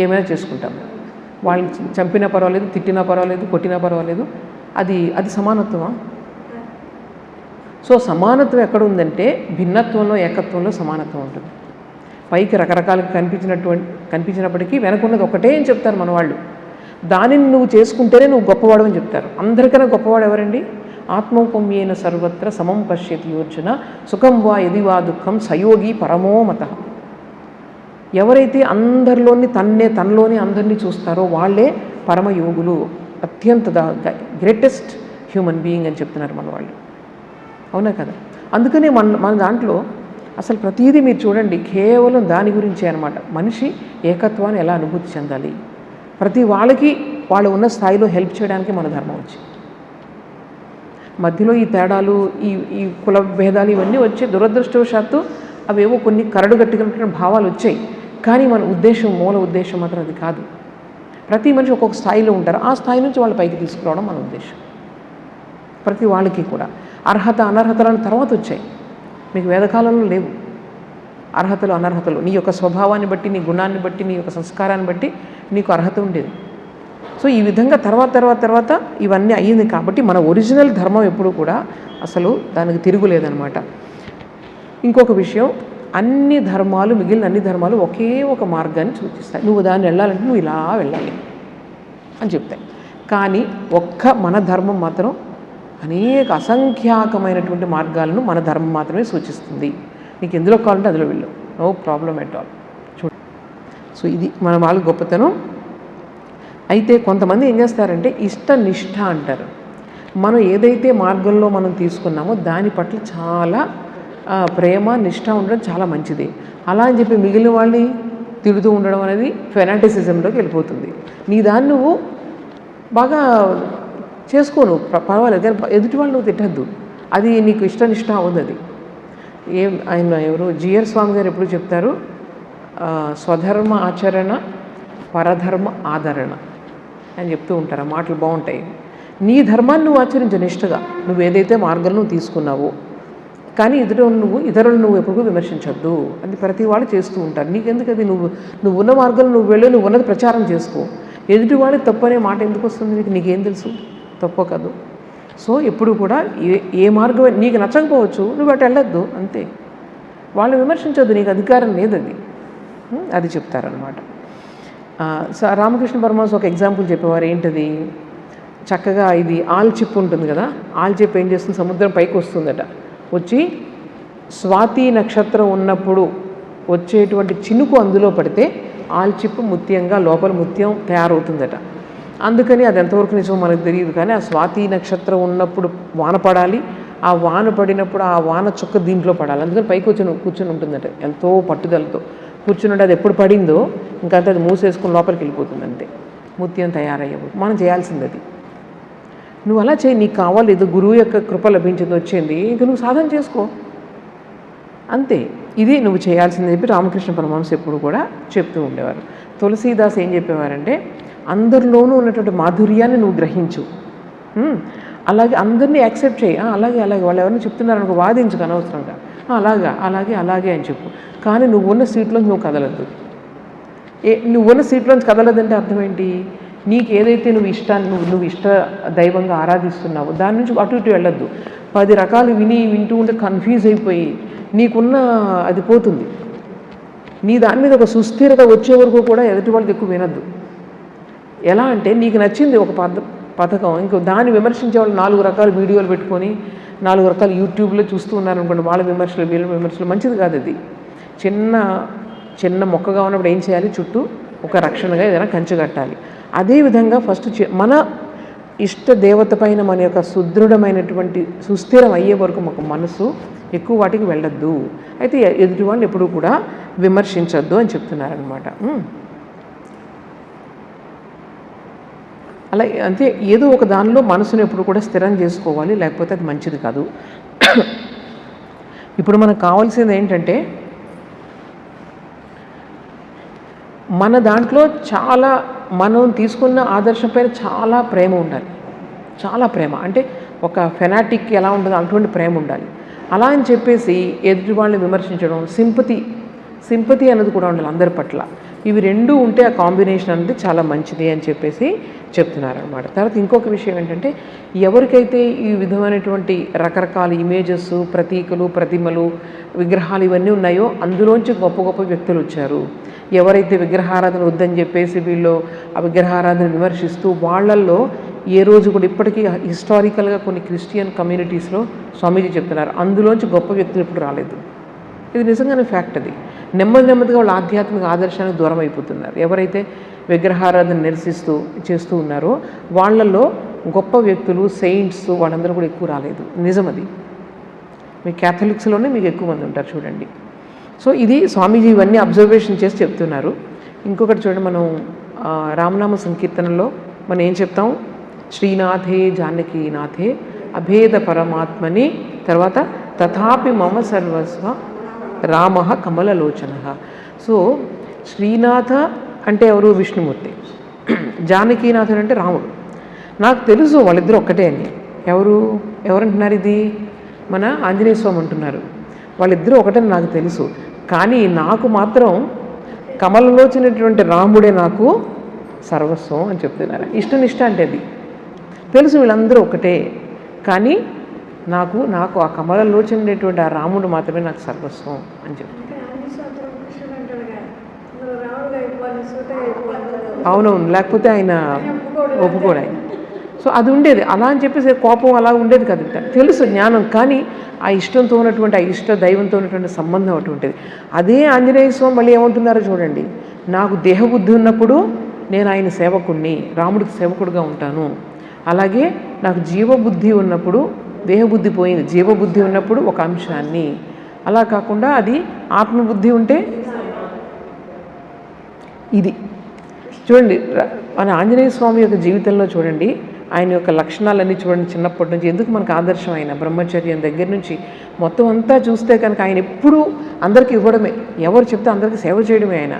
ఏమైనా చేసుకుంటాం. వాళ్ళని చంపినా పర్వాలేదు, తిట్టినా పర్వాలేదు, కొట్టినా పర్వాలేదు, అది సమానత్వమా? సో సమానత్వం ఎక్కడ ఉందంటే భిన్నత్వంలో, ఏకత్వంలో సమానత్వం ఉంటుంది. పైకి రకరకాలుగా కనిపించినప్పటికీ వెనకున్నది ఒకటే అని చెప్తారు మన వాళ్ళు. దానిని నువ్వు చేసుకుంటేనే నువ్వు గొప్పవాడు అని చెప్తారు. అందరికన్నా గొప్పవాడు ఎవరండి? ఆత్మౌపమ్యేన సర్వత్ర సమం పశ్యతి యోర్జున సుఖం వా యది వా దుఃఖం సయోగి పరమో మత. ఎవరైతే తనలోని అందరినీ చూస్తారో వాళ్ళే పరమయోగులు, అత్యంత గ్రేటెస్ట్ హ్యూమన్ బీయింగ్ అని చెప్తున్నారు మన వాళ్ళు. అవునా కదా? అందుకనే మన దాంట్లో అసలు ప్రతిదీ మీరు చూడండి, కేవలం దాని గురించే అనమాట. మనిషి ఏకత్వాన్ని ఎలా అనుభూతి చెందాలి, ప్రతి వాళ్ళకి వాళ్ళు ఉన్న స్థాయిలో హెల్ప్ చేయడానికి మన ధర్మం వచ్చింది. మధ్యలో ఈ తేడాలు, ఈ కుల భేదాలు ఇవన్నీ వచ్చి దురదృష్టవశాత్తు అవేవో కొన్ని కరడుగట్టుకున్న భావాలు వచ్చాయి. కానీ మన మూల ఉద్దేశం మాత్రం అది కాదు. ప్రతి మనిషి ఒక్కొక్క స్థాయిలో ఉంటారు, ఆ స్థాయి నుంచి వాళ్ళ పైకి తీసుకురావడం మన ఉద్దేశం. ప్రతి వాళ్ళకి కూడా అర్హత అనర్హతలను తర్వాత వచ్చాయి, మీకు వేదకాలంలో లేవు. అర్హతలు అనర్హతలు, నీ యొక్క స్వభావాన్ని బట్టి, నీ గుణాన్ని బట్టి, నీ యొక్క సంస్కారాన్ని బట్టి నీకు అర్హత ఉండేది. సో ఈ విధంగా తర్వాత ఇవన్నీ అయ్యింది. కాబట్టి మన ఒరిజినల్ ధర్మం ఎప్పుడు కూడా అసలు దానికి తిరుగులేదనమాట. ఇంకొక విషయం, అన్ని ధర్మాలు, మిగిలిన అన్ని ధర్మాలు ఒకే ఒక మార్గాన్ని సూచిస్తాయి. నువ్వు దాన్ని వెళ్ళాలంటే నువ్వు ఇలా వెళ్ళాలి అని చెప్తాయి. కానీ ఒక్క మన ధర్మం మాత్రం అనేక అసంఖ్యాకమైనటువంటి మార్గాలను మన ధర్మం మాత్రమే సూచిస్తుంది. నీకు ఎందులో కావాలంటే అందులో వెళ్ళు, నో ప్రాబ్లం ఎట్ ఆల్. చూడు, సో ఇది మన వాళ్ళ గొప్పతనం. అయితే కొంతమంది ఏం చేస్తారంటే ఇష్టనిష్ట అంటారు. మనం ఏదైతే మార్గంలో మనం తీసుకున్నామో దాని పట్ల చాలా ప్రేమ, నిష్ఠ ఉండడం చాలా మంచిది. అలా అని చెప్పి మిగిలిన వాళ్ళని తిడుతూ ఉండడం అనేది ఫెనాటిసిజంలోకి వెళ్ళిపోతుంది. నీ దాన్ని నువ్వు బాగా చేసుకోను, పర్వాలేదు, కానీ ఎదుటి వాళ్ళు నువ్వు తిట్టద్దు. అది నీకు ఇష్టనిష్ట అవ్వదు. అది ఆయన ఎవరు జిఆర్ స్వామి గారు ఎప్పుడు చెప్తారు, స్వధర్మ ఆచరణ, పరధర్మ ఆదరణ అని చెప్తూ ఉంటారు. ఆ మాటలు బాగుంటాయి. నీ ధర్మాన్ని నువ్వు ఆచరించు నిష్ఠగా, నువ్వు ఏదైతే మార్గం నువ్వు తీసుకున్నావో. కానీ ఇతరులు నువ్వు ఎప్పుడు విమర్శించద్దు. అది ప్రతి వాళ్ళు చేస్తూ ఉంటారు. నీకెందుకు అది? నువ్వు ఉన్న మార్గంలో నువ్వు వెళ్ళి నువ్వు ఉన్నది ప్రచారం చేసుకో. ఎదుటి వాళ్ళు తప్పు అనే మాట ఎందుకు వస్తుంది? నీకేం తెలుసు తప్పో కాదు. సో ఎప్పుడు కూడా ఏ మార్గం నీకు నచ్చకపోవచ్చు, నువ్వు అటు వెళ్ళొద్దు, అంతే. వాళ్ళు విమర్శించొద్దు, నీకు అధికారం లేదు. అది చెప్తారనమాట. రామకృష్ణ పరమహంస ఒక ఎగ్జాంపుల్ చెప్పేవారు. ఏంటది? చక్కగా ఇది ఆల్చిప్పు ఉంటుంది కదా, ఆల్చిప్పు ఏం చేస్తుంది, సముద్రం పైకి వస్తుందట. వచ్చి స్వాతి నక్షత్రం ఉన్నప్పుడు వచ్చేటువంటి చినుకు అందులో పడితే ఆల్చిప్పు ముత్యంగా లోపల ముత్యం తయారవుతుందట. అందుకని అది ఎంతవరకు నిజమో మనకు తెలియదు. కానీ ఆ స్వాతి నక్షత్రం ఉన్నప్పుడు వాన పడాలి, ఆ వాన పడినప్పుడు ఆ వాన చుక్క దీంట్లో పడాలి. అందుకని పైకి కూర్చొని ఉంటుందట ఎంతో పట్టుదలతో కూర్చున్నట్టు. అది ఎప్పుడు పడిందో ఇంకంతా అది మూసేసుకుని లోపలికి వెళ్ళిపోతుంది, అంతే. ముత్యం తయారయ్యేప్పుడు మనం చేయాల్సింది అది. నువ్వు అలా చేయి, నీకు కావాలి, ఏదో గురువు యొక్క కృప లభించింది, వచ్చింది, ఇంకా నువ్వు సాధన చేసుకో, అంతే. ఇది నువ్వు చేయాల్సిందని చెప్పి రామకృష్ణ పరమహంస ఎప్పుడు కూడా చెప్తూ ఉండేవారు. తులసీదాస్ ఏం చెప్పేవారంటే, అందరిలోనూ ఉన్నటువంటి మాధుర్యాన్ని నువ్వు గ్రహించు, అలాగే అందరినీ యాక్సెప్ట్ చేయి. అలాగే వాళ్ళు ఎవరైనా చెప్తున్నారనుకో వాదించుకు అనవసరంగా, అలాగే అని చెప్పు. కానీ నువ్వు ఉన్న సీట్లోంచి నువ్వు కదలద్దు. నువ్వు ఉన్న సీట్లోంచి కదలదంటే అర్థం ఏంటి? నీకు ఏదైతే నువ్వు ఇష్ట దైవంగా ఆరాధిస్తున్నావో దాని నుంచి అటు ఇటు వెళ్ళొద్దు. 10 రకాలు వింటూ ఉంటే కన్ఫ్యూజ్ అయిపోయి నీకున్న అది పోతుంది. నీ దాని మీద ఒక సుస్థిరత వచ్చే వరకు కూడా ఎదుటి వాళ్ళకి ఎక్కువ వినద్దు. ఎలా అంటే నీకు నచ్చింది ఒక పథకం, ఇంకో దాన్ని విమర్శించే వాళ్ళు 4 రకాల వీడియోలు పెట్టుకొని 4 రకాల యూట్యూబ్లో చూస్తూ ఉన్నారనుకోండి, వాళ్ళ విమర్శలు వీళ్ళ విమర్శలు, మంచిది కాదు అది. చిన్న మొక్కగా ఉన్నప్పుడు ఏం చేయాలి? చుట్టూ ఒక రక్షణగా ఏదైనా కంచె కట్టాలి. అదేవిధంగా ఫస్ట్ మన ఇష్ట దేవత పైన మన యొక్క సుదృఢమైనటువంటి సుస్థిరం అయ్యే వరకు ఒక మనసు ఎక్కువ వాటికి వెళ్ళొద్దు. అయితే ఎదుటి వాళ్ళని ఎప్పుడూ కూడా విమర్శించొద్దు అని చెప్తున్నారనమాట. అలా అంతే, ఏదో ఒక దానిలో మనసును ఎప్పుడు కూడా స్థిరం చేసుకోవాలి, లేకపోతే అది మంచిది కాదు. ఇప్పుడు మనకు కావాల్సింది ఏంటంటే, మన దాంట్లో చాలా మనం తీసుకున్న ఆదర్శం పైన చాలా ప్రేమ ఉండాలి. చాలా ప్రేమ అంటే ఒక ఫెనాటిక్ ఎలా ఉంటుందో అటువంటి ప్రేమ ఉండాలి. అలా అని చెప్పేసి ఎదుటి వాళ్ళని విమర్శించడం, సింపతి అన్నది కూడా ఉండాలి అందరి పట్ల. ఇవి రెండూ ఉంటే ఆ కాంబినేషన్ అనేది చాలా మంచిది అని చెప్పేసి చెప్తున్నారనమాట. తర్వాత ఇంకొక విషయం ఏంటంటే, ఎవరికైతే ఈ విధమైనటువంటి రకరకాల ఇమేజెస్, ప్రతీకలు, ప్రతిమలు, విగ్రహాలు ఇవన్నీ ఉన్నాయో అందులోంచి గొప్ప గొప్ప వ్యక్తులు వచ్చారు. ఎవరైతే విగ్రహారాధన వద్దని చెప్పేసి వీళ్ళు ఆ విగ్రహారాధన విమర్శిస్తూ వాళ్ళల్లో ఏ రోజు కూడా ఇప్పటికీ హిస్టారికల్గా కొన్ని క్రిస్టియన్ కమ్యూనిటీస్లో స్వామీజీ చెప్తున్నారు, అందులోంచి గొప్ప వ్యక్తులు ఇప్పుడు రాలేదు. ఇది నిజంగానే ఫ్యాక్ట్. అది నెమ్మదిగా వాళ్ళ ఆధ్యాత్మిక ఆదర్శానికి దూరం అయిపోతున్నారు. ఎవరైతే విగ్రహారాధన చేస్తూ ఉన్నారో వాళ్ళల్లో గొప్ప వ్యక్తులు, సెయింట్స్ వాళ్ళందరూ కూడా ఎక్కువ రాలేదు. నిజం అది. మీ క్యాథలిక్స్లోనే మీకు ఎక్కువ మంది ఉంటారు చూడండి. సో ఇది స్వామీజీ ఇవన్నీ అబ్జర్వేషన్ చేసి చెప్తున్నారు. ఇంకొకటి చూడండి, మనం రామనామ సంకీర్తనలో మనం ఏం చెప్తాం? శ్రీనాథే జానకీనాథే అభేద పరమాత్మని, తర్వాత తథాపి మమ సర్వస్వ రామ కమలలోచన. సో శ్రీనాథ అంటే ఎవరు? విష్ణుమూర్తి. జానకీనాథుడు అంటే రాముడు. నాకు తెలుసు వాళ్ళిద్దరూ ఒక్కటే అని. ఎవరంటున్నారు? ఇది మన ఆంజనేయ స్వామి అంటున్నారు. వాళ్ళిద్దరూ ఒకటని నాకు తెలుసు. కానీ నాకు మాత్రం కమలలోచినటువంటి రాముడే నాకు సర్వస్వం అని చెప్తున్నారు. ఇష్టనిష్ట అంటే అది తెలుసు, వీళ్ళందరూ ఒకటే, కానీ నాకు నాకు ఆ కమలలోచినటువంటి ఆ రాముడు మాత్రమే నాకు సర్వస్వం అని చెప్తున్నారు. అవునవును, లేకపోతే ఆయన ఒప్పుకోడు ఆయన. సో అది ఉండేది అలా అని చెప్పేసి కోపం అలా ఉండేది కదట, తెలుసు జ్ఞానం, కానీ ఆ ఇష్టంతో ఉన్నటువంటి ఆ ఇష్ట దైవంతో ఉన్నటువంటి సంబంధం అటువంటిది. అదే ఆంజనేయ స్వామి మళ్ళీ ఏమంటున్నారో చూడండి, నాకు దేహబుద్ధి ఉన్నప్పుడు నేను ఆయన సేవకుడిని, రాముడికి సేవకుడిగా ఉంటాను. అలాగే నాకు జీవబుద్ధి ఉన్నప్పుడు, దేహబుద్ధి పోయింది, జీవబుద్ధి ఉన్నప్పుడు ఒక అంశాన్ని, అలా కాకుండా అది ఆత్మబుద్ధి ఉంటే ఇది. చూడండి మన ఆంజనేయ స్వామి యొక్క జీవితంలో చూడండి, ఆయన యొక్క లక్షణాలన్నీ చూడండి. చిన్నప్పటి నుంచి ఎందుకు మనకు ఆదర్శం, ఆయన బ్రహ్మచర్యం దగ్గర నుంచి మొత్తం అంతా చూస్తే కనుక ఆయన ఎప్పుడూ అందరికీ ఇవ్వడమే, ఎవరు చెప్తే అందరికీ సేవ చేయడమే ఆయన.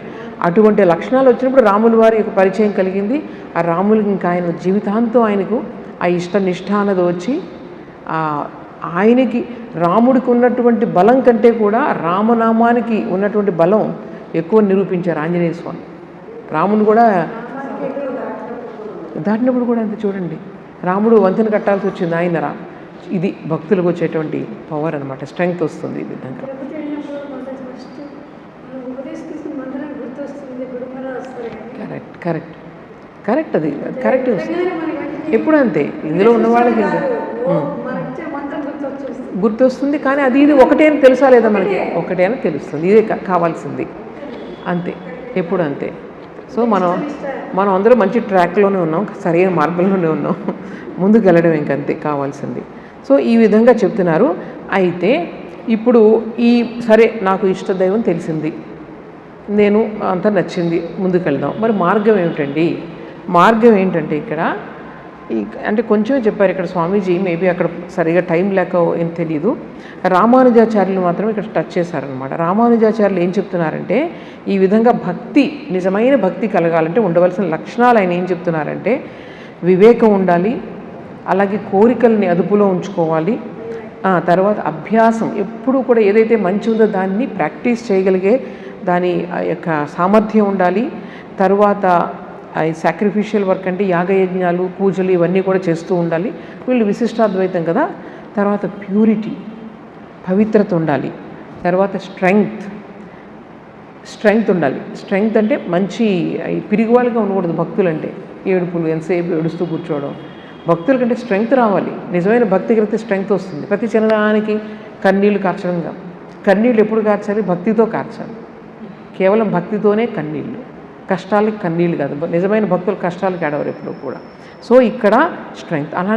అటువంటి లక్షణాలు వచ్చినప్పుడు రాముల వారి యొక్క పరిచయం కలిగింది. ఆ రాములకి ఇంకా ఆయన జీవితాంతం ఆయనకు ఆ ఇష్టనిష్ట అన్నది వచ్చి ఆయనకి రాముడికి ఉన్నటువంటి బలం కంటే కూడా రామనామానికి ఉన్నటువంటి బలం ఎక్కువ నిరూపించారు ఆంజనేయ స్వామి. రాముడు కూడా దాటినప్పుడు కూడా అంతే చూడండి, రాముడు వంతెన కట్టాల్సి వచ్చింది, ఆయన ఇది భక్తులకు వచ్చేటువంటి పవర్ అనమాట, స్ట్రెంగ్త్ వస్తుంది ఈ విధంగా. కరెక్ట్ కరెక్ట్ కరెక్ట్, అది కరెక్ట్ వస్తుంది ఎప్పుడు అంతే. ఇందులో ఉన్న వాళ్ళకి గుర్తొస్తుంది, కానీ అది ఇది ఒకటే అని తెలుసా లేదా మనకి, ఒకటే అని తెలుస్తుంది, ఇదే కావాల్సింది అంతే, ఎప్పుడు అంతే. సో మనం అందరూ మంచి ట్రాక్లోనే ఉన్నాం, సరైన మార్గంలోనే ఉన్నాం, ముందుకు వెళ్ళడం ఇంకంతే కావాల్సింది. సో ఈ విధంగా చెప్తున్నారు. అయితే ఇప్పుడు సరే నాకు ఇష్టదైవం తెలిసింది, నేను అంతా నచ్చింది, ముందుకు వెళ్దాం. మరి మార్గం ఏమిటండి? మార్గం ఏంటంటే ఇక్కడ అంటే కొంచెమే చెప్పారు ఇక్కడ స్వామీజీ, మేబీ అక్కడ సరిగా టైం లేక ఏం తెలియదు. రామానుజాచార్యులు మాత్రం ఇక్కడ టచ్ చేశారనమాట. రామానుజాచార్యులు ఏం చెప్తున్నారంటే, ఈ విధంగా భక్తి, నిజమైన భక్తి కలగాలంటే ఉండవలసిన లక్షణాలు ఆయన ఏం చెప్తున్నారంటే, వివేకం ఉండాలి, అలాగే కోరికల్ని అదుపులో ఉంచుకోవాలి, తర్వాత అభ్యాసం, ఎప్పుడూ కూడా ఏదైతే మంచి ఉందో దాన్ని ప్రాక్టీస్ చేయగలిగే దాని యొక్క సామర్థ్యం ఉండాలి. తర్వాత సాక్రిఫిషియల్ వర్క్ అంటే యాగయజ్ఞాలు, పూజలు ఇవన్నీ కూడా చేస్తూ ఉండాలి. వీళ్ళు విశిష్టాద్వైతం కదా. తర్వాత ప్యూరిటీ, పవిత్రత ఉండాలి. తర్వాత స్ట్రెంగ్త్ ఉండాలి. స్ట్రెంగ్త్ అంటే మంచి పిరిగివాళ్ళుగా ఉండకూడదు భక్తులంటే, ఏడుపులు ఎంతసేపు ఏడుస్తూ కూర్చోవడం. భక్తుల కంటే స్ట్రెంగ్త్ రావాలి. నిజమైన భక్తి కలిగితే స్ట్రెంగ్త్ వస్తుంది. ప్రతి చిన్నదానికి కన్నీళ్ళు కార్చడంగా, కన్నీళ్ళు ఎప్పుడు కార్చాలి? భక్తితో కార్చాలి. కేవలం భక్తితోనే కన్నీళ్ళు, కష్టాలకి కన్నీళ్ళు కాదు. నిజమైన భక్తులు కష్టాలకు ఏడవరు ఎప్పుడు కూడా. సో ఇక్కడ స్ట్రెంగ్త్. అలా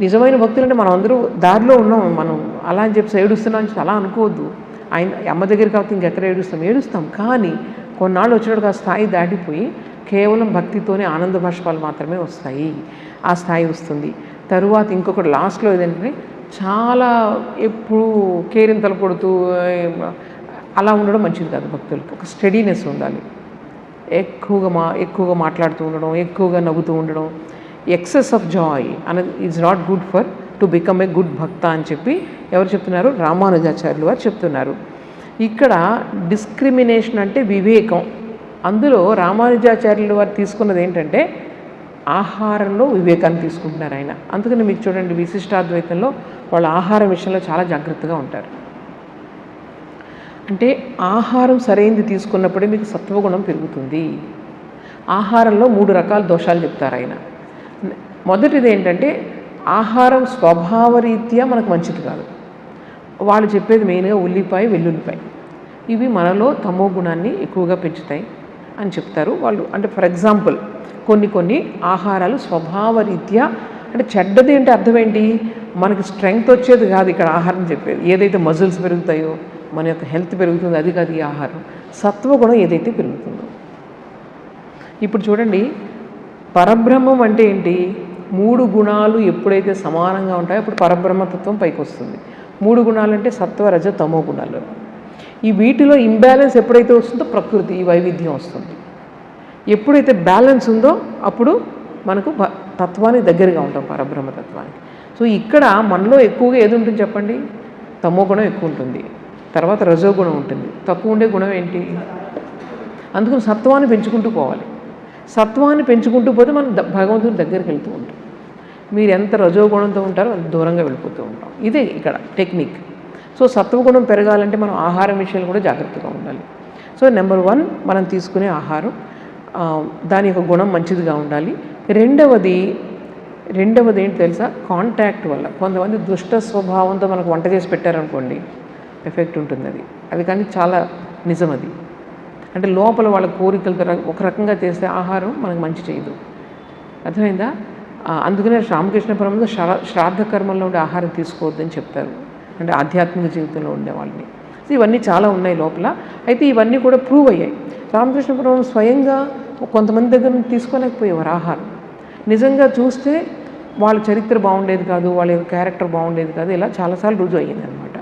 నిజమైన భక్తులు అంటే మనం అందరూ దారిలో ఉన్నాం, మనం అలా అని చెప్పి ఏడుస్తున్నాం అలా అనుకోవద్దు. ఆయన అమ్మ దగ్గర కాబట్టి ఇంకెక్కడ ఏడుస్తాం, కానీ కొన్నాళ్ళు వచ్చినప్పుడు ఆ స్థాయి దాటిపోయి కేవలం భక్తితోనే ఆనంద బాష్పాలు మాత్రమే వస్తాయి. ఆ స్థాయి వస్తుంది. తరువాత ఇంకొకటి లాస్ట్లో ఏదంటే, చాలా ఎప్పుడు కేరింతలు కొడుతూ అలా ఉండడం మంచిది కాదు. భక్తులకు ఒక స్టడీనెస్ ఉండాలి. ఎక్కువగా మాట్లాడుతూ ఉండడం, ఎక్కువగా నవ్వుతూ ఉండడం, ఎక్సెస్ ఆఫ్ జాయ్ అనేది is not good for to become a good భక్త అని చెప్పి ఎవరు చెప్తున్నారు? రామానుజాచార్యులు వారు చెప్తున్నారు. ఇక్కడ డిస్క్రిమినేషన్ అంటే వివేకం. అందులో రామానుజాచార్యులు వారు తీసుకున్నది ఏంటంటే ఆహారంలో వివేకాన్ని తీసుకుంటున్నారు ఆయన. అందుకని మీకు చూడండి, విశిష్టాద్వైతంలో వాళ్ళ ఆహారం విషయంలో చాలా జాగ్రత్తగా ఉంటారు. అంటే ఆహారం సరైనది తీసుకున్నప్పుడే మీకు సత్వగుణం పెరుగుతుంది. ఆహారంలో 3 రకాల దోషాలు చెప్తారు ఆయన. మొదటిది ఏంటంటే, ఆహారం స్వభావరీత్యా మనకు మంచిది కాదు. వాళ్ళు చెప్పేది మెయిన్గా ఉల్లిపాయ, వెల్లుల్లిపాయ, ఇవి మనలో తమో గుణాన్ని ఎక్కువగా పెంచుతాయి అని చెప్తారు వాళ్ళు. అంటే ఫర్ ఎగ్జాంపుల్ కొన్ని ఆహారాలు స్వభావరీత్యా, అంటే చెడ్డది అంటే అర్థం ఏంటి? మనకి స్ట్రెంగ్త్ వచ్చేది కాదు ఇక్కడ ఆహారం చెప్పేది. ఏదైతే మజిల్స్ పెరుగుతాయో, మన యొక్క హెల్త్ పెరుగుతుందో అది కాదు ఈ ఆహారం. సత్వగుణం ఏదైతే పెరుగుతుందో. ఇప్పుడు చూడండి, పరబ్రహ్మం అంటే ఏంటి? 3 గుణాలు ఎప్పుడైతే సమానంగా ఉంటాయో అప్పుడు పరబ్రహ్మతత్వం పైకి వస్తుంది. 3 గుణాలు అంటే సత్వ, రజ, తమో గుణాలు. ఈ వీటిలో ఇంబ్యాలెన్స్ ఎప్పుడైతే వస్తుందో ప్రకృతి, ఈ వైవిధ్యం వస్తుంది. ఎప్పుడైతే బ్యాలెన్స్ ఉందో అప్పుడు మనకు తత్వానికి దగ్గరగా ఉంటాం, పరబ్రహ్మతత్వానికి. సో ఇక్కడ మనలో ఎక్కువగా ఏది ఉంటుంది చెప్పండి? తమో గుణం ఎక్కువ ఉంటుంది. తర్వాత రజోగుణం ఉంటుంది. తక్కువ ఉండే గుణం ఏంటి? అందుకని సత్వాన్ని పెంచుకుంటూ పోవాలి. సత్వాన్ని పెంచుకుంటూ పోతే మనం భగవంతుని దగ్గరికి వెళ్తూ ఉంటాం. మీరు ఎంత రజోగుణంతో ఉంటారో అంత దూరంగా వెళ్ళిపోతూ ఉంటాం. ఇదే ఇక్కడ టెక్నిక్. సో సత్వగుణం పెరగాలంటే మనం ఆహారం విషయాలు కూడా జాగ్రత్తగా ఉండాలి. సో నెంబర్ 1 మనం తీసుకునే ఆహారం దాని యొక్క గుణం మంచిదిగా ఉండాలి. రెండవది ఏంటి తెలుసా? కాంటాక్ట్ వల్ల. కొంతమంది దుష్ట స్వభావంతో మనకు వంట చేసి పెట్టారనుకోండి, ఎఫెక్ట్ ఉంటుంది అది కానీ చాలా నిజం అది. అంటే లోపల వాళ్ళ కోరికలతో ఒక రకంగా చేస్తే ఆహారం మనకు మంచి చేయదు. అర్థమైందా? అందుకనే రామకృష్ణ పరమహంస శ్రాద్ధ కర్మల్లో ఉండే ఆహారం తీసుకోవద్దని చెప్తారు, అంటే ఆధ్యాత్మిక జీవితంలో ఉండే వాళ్ళని. సో ఇవన్నీ చాలా ఉన్నాయి లోపల. అయితే ఇవన్నీ కూడా ప్రూవ్ అయ్యాయి. రామకృష్ణ పరమహంస స్వయంగా కొంతమంది దగ్గర నుంచి తీసుకోలేకపోయేవారు ఆహారం. నిజంగా చూస్తే వాళ్ళ చరిత్ర బాగుండేది కాదు, వాళ్ళ యొక్క క్యారెక్టర్ బాగుండేది కాదు, ఇలా చాలాసార్లు రుజువు అయ్యింది అనమాట.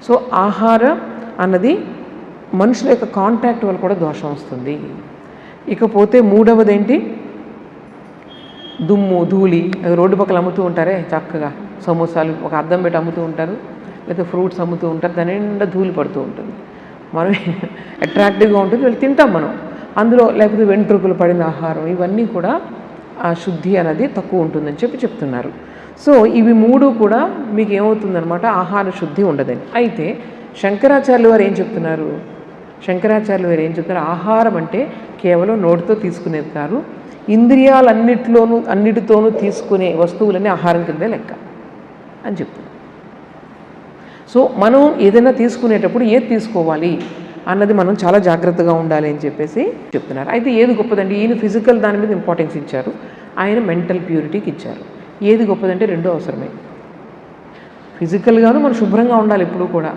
సో ఆహారం అన్నది మనుషుల యొక్క కాంటాక్ట్ వల్ల కూడా దోషం వస్తుంది. ఇకపోతే మూడవది ఏంటి? దుమ్ము ధూళి. అవి రోడ్డు పక్కల అమ్ముతూ ఉంటారే చక్కగా, సమోసాలు ఒక అద్దం పెట్టి అమ్ముతూ ఉంటారు, లేకపోతే ఫ్రూట్స్ అమ్ముతూ ఉంటారు, దాని నిండా ధూళి పడుతూ ఉంటుంది. మనం అట్రాక్టివ్గా ఉంటుంది, వెళ్ళి తింటాం మనం అందులో. లేకపోతే వెంట్రుకలు పడిన ఆహారం, ఇవన్నీ కూడా ఆ శుద్ధి అనేది తక్కువ ఉంటుందని చెప్తున్నారు. సో ఇవి 3 కూడా మీకు ఏమవుతుందనమాట, ఆహార శుద్ధి ఉండదని. అయితే శంకరాచార్యులు వారు ఏం చెప్తున్నారు? ఆహారం అంటే కేవలం నోటితో తీసుకునేది కాదు, అన్నిటితోనూ తీసుకునే వస్తువులన్నీ ఆహారం కిందే లెక్క అని చెప్తున్నారు. సో మనం ఏదైనా తీసుకునేటప్పుడు ఏది తీసుకోవాలి అన్నది మనం చాలా జాగ్రత్తగా ఉండాలి అని చెప్పేసి చెప్తున్నారు. అయితే ఏది గొప్పదండి? ఈయన ఫిజికల్ దాని మీద ఇంపార్టెన్స్ ఇచ్చారు, ఆయన మెంటల్ ప్యూరిటీకి ఇచ్చారు. ఏది గొప్పదంటే 2 అవసరమే. ఫిజికల్గాను మనం శుభ్రంగా ఉండాలి, ఎప్పుడూ కూడా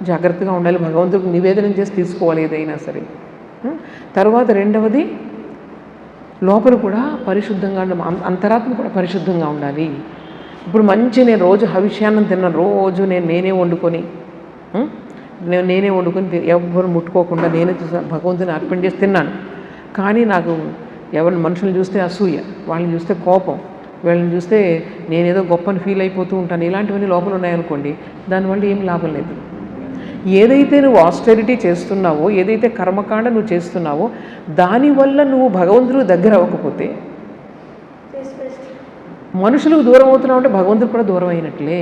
జాగ్రత్తగా ఉండాలి, భగవంతుడికి నివేదన చేసి తీసుకోవాలి ఏదైనా సరే. తర్వాత రెండవది లోపల కూడా పరిశుద్ధంగా అంతరాత్మ కూడా పరిశుద్ధంగా ఉండాలి. ఇప్పుడు నేను రోజు హవిష్యాన్నం తిన్నాను, రోజు నేనే వండుకొని ఎవరు ముట్టుకోకుండా నేనే భగవంతుని అర్పణ చేసి తిన్నాను. కానీ నాకు మనుషులను చూస్తే అసూయ, వాళ్ళని చూస్తే కోపం, వీళ్ళని చూస్తే నేనేదో గొప్పని ఫీల్ అయిపోతూ ఉంటాను. ఇలాంటివన్నీ లోపల ఉన్నాయనుకోండి, దానివల్ల ఏం లాభం లేదు. ఏదైతే నువ్వు ఆస్టెరిటీ చేస్తున్నావో, ఏదైతే కర్మకాండ నువ్వు చేస్తున్నావో, దానివల్ల నువ్వు భగవంతుడికి దగ్గర అవ్వకపోతే, మనుషులకు దూరం అవుతున్నావు అంటే భగవంతుడు కూడా దూరం అయినట్లే.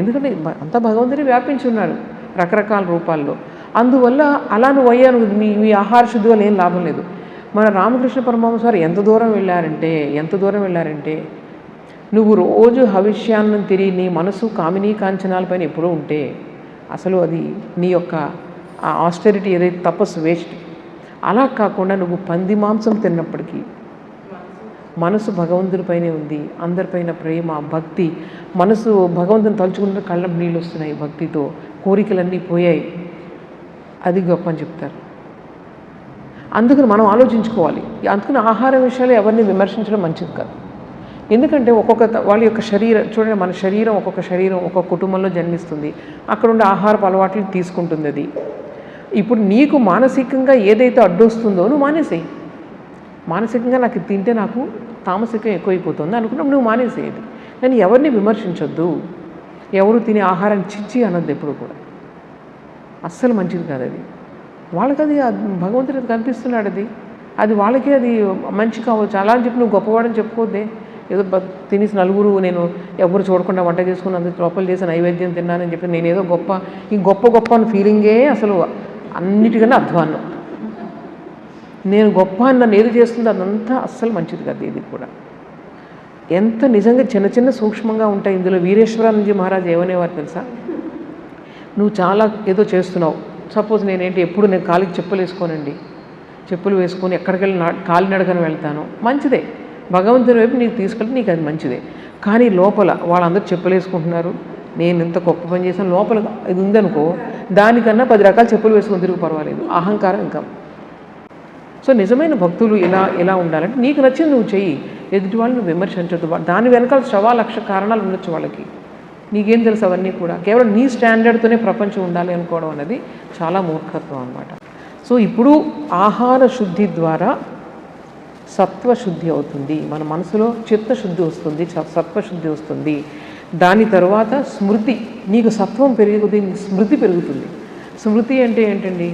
ఎందుకంటే అంతా భగవంతుడే వ్యాపించి ఉన్నాడు రకరకాల రూపాల్లో. అందువల్ల అలా నువ్వు అయ్యాను, మీ ఆహార శుద్ధి వల్ల ఏం లాభం లేదు. మన రామకృష్ణ పరమహంస వారు ఎంత దూరం వెళ్ళారంటే నువ్వు రోజు హవిష్యాన్నం తిరిగి నీ మనసు కామినీ కాంచనాలపైన ఎప్పుడూ ఉంటే అసలు అది నీ యొక్క ఆ ఆస్టెరిటీ ఏదైతే తపస్సు వేస్ట్. అలా కాకుండా నువ్వు పంది మాంసం తిన్నప్పటికీ మనసు భగవంతుడిపైనే ఉంది, అందరిపైన ప్రేమ భక్తి, మనసు భగవంతుని తలుచుకుంటే కళ్ళం నీళ్ళు వస్తున్నాయి భక్తితో, కోరికలన్నీ పోయాయి, అది గొప్ప అని చెప్తారు. అందుకని మనం ఆలోచించుకోవాలి. అందుకని ఆహార విషయాలు ఎవరిని విమర్శించడం మంచిది కాదు. ఎందుకంటే వాళ్ళ యొక్క చూడండి, మన శరీరం ఒక్కొక్క కుటుంబంలో జన్మిస్తుంది, అక్కడ ఉండే ఆహారపు అలవాట్లు తీసుకుంటుంది. అది ఇప్పుడు నీకు మానసికంగా ఏదైతే అడ్డొస్తుందో నువ్వు మానేసేయి. మానసికంగా నాకు తింటే నాకు తామసికం ఎక్కువైపోతుంది అనుకున్నప్పుడు నువ్వు మానేసేది. కానీ ఎవరిని విమర్శించొద్దు, ఎవరు తినే ఆహారాన్ని చిచ్చి అనొద్దు ఎప్పుడు కూడా, అస్సలు మంచిది కాదు అది. వాళ్ళకి అది భగవంతుడు కనిపిస్తున్నాడు, అది వాళ్ళకి అది మంచి కావచ్చు. అలా అని చెప్పి నువ్వు గొప్పవాడని చెప్పుకోద్దే. ఏదో తినేసి నలుగురు నేను ఎవరు చూడకుండా వంట చేసుకుని అందుకు లోపల చేసి నైవేద్యం తిన్నానని చెప్పి నేనేదో గొప్ప అని ఫీలింగే అసలు అన్నిటికన్నా అధ్వాన్నం. నేను గొప్ప అని నన్ను ఏది చేస్తుందో అదంతా అస్సలు మంచిది కాదు. ఇది కూడా ఎంత నిజంగా చిన్న సూక్ష్మంగా ఉంటాయి ఇందులో. వీరేశ్వరానందజీ మహారాజ్ ఏమనేవారు తెలుసా? నువ్వు చాలా ఏదో చేస్తున్నావు, సపోజ్ ఎప్పుడు నేను కాలికి చెప్పులు వేసుకొని ఎక్కడికి వెళ్ళి కాలినడకని వెళ్తాను, మంచిదే. భగవంతుని వైపు నీకు తీసుకెళ్తే నీకు అది మంచిదే. కానీ లోపల వాళ్ళందరూ చెప్పులు వేసుకుంటున్నారు, నేను ఇంత గొప్ప పని చేశాను, లోపల ఇది ఉందనుకో, దానికన్నా 10 రకాల చెప్పులు వేసుకొని తిరుగు పర్వాలేదు, అహంకారం ఇంకా. సో నిజమైన భక్తులు ఎలా ఉండాలంటే నీకు నచ్చింది నువ్వు చెయ్యి, ఎదుటి వాళ్ళు నువ్వు విమర్శించద్దు. దాని వెనకాల 1,000,000 కారణాలు ఉండొచ్చు వాళ్ళకి, నీకేం తెలుసు అవన్నీ కూడా. కేవలం నీ స్టాండర్డ్తోనే ప్రపంచం ఉండాలి అనుకోవడం అనేది చాలా మూర్ఖత్వం అన్నమాట. సో ఇప్పుడు ఆహార శుద్ధి ద్వారా సత్వశుద్ధి అవుతుంది, మన మనసులో చిత్తశుద్ధి వస్తుంది, సత్వశుద్ధి వస్తుంది. దాని తర్వాత స్మృతి, నీకు సత్వం పెరుగుతుంది, స్మృతి పెరుగుతుంది. స్మృతి అంటే ఏంటండి?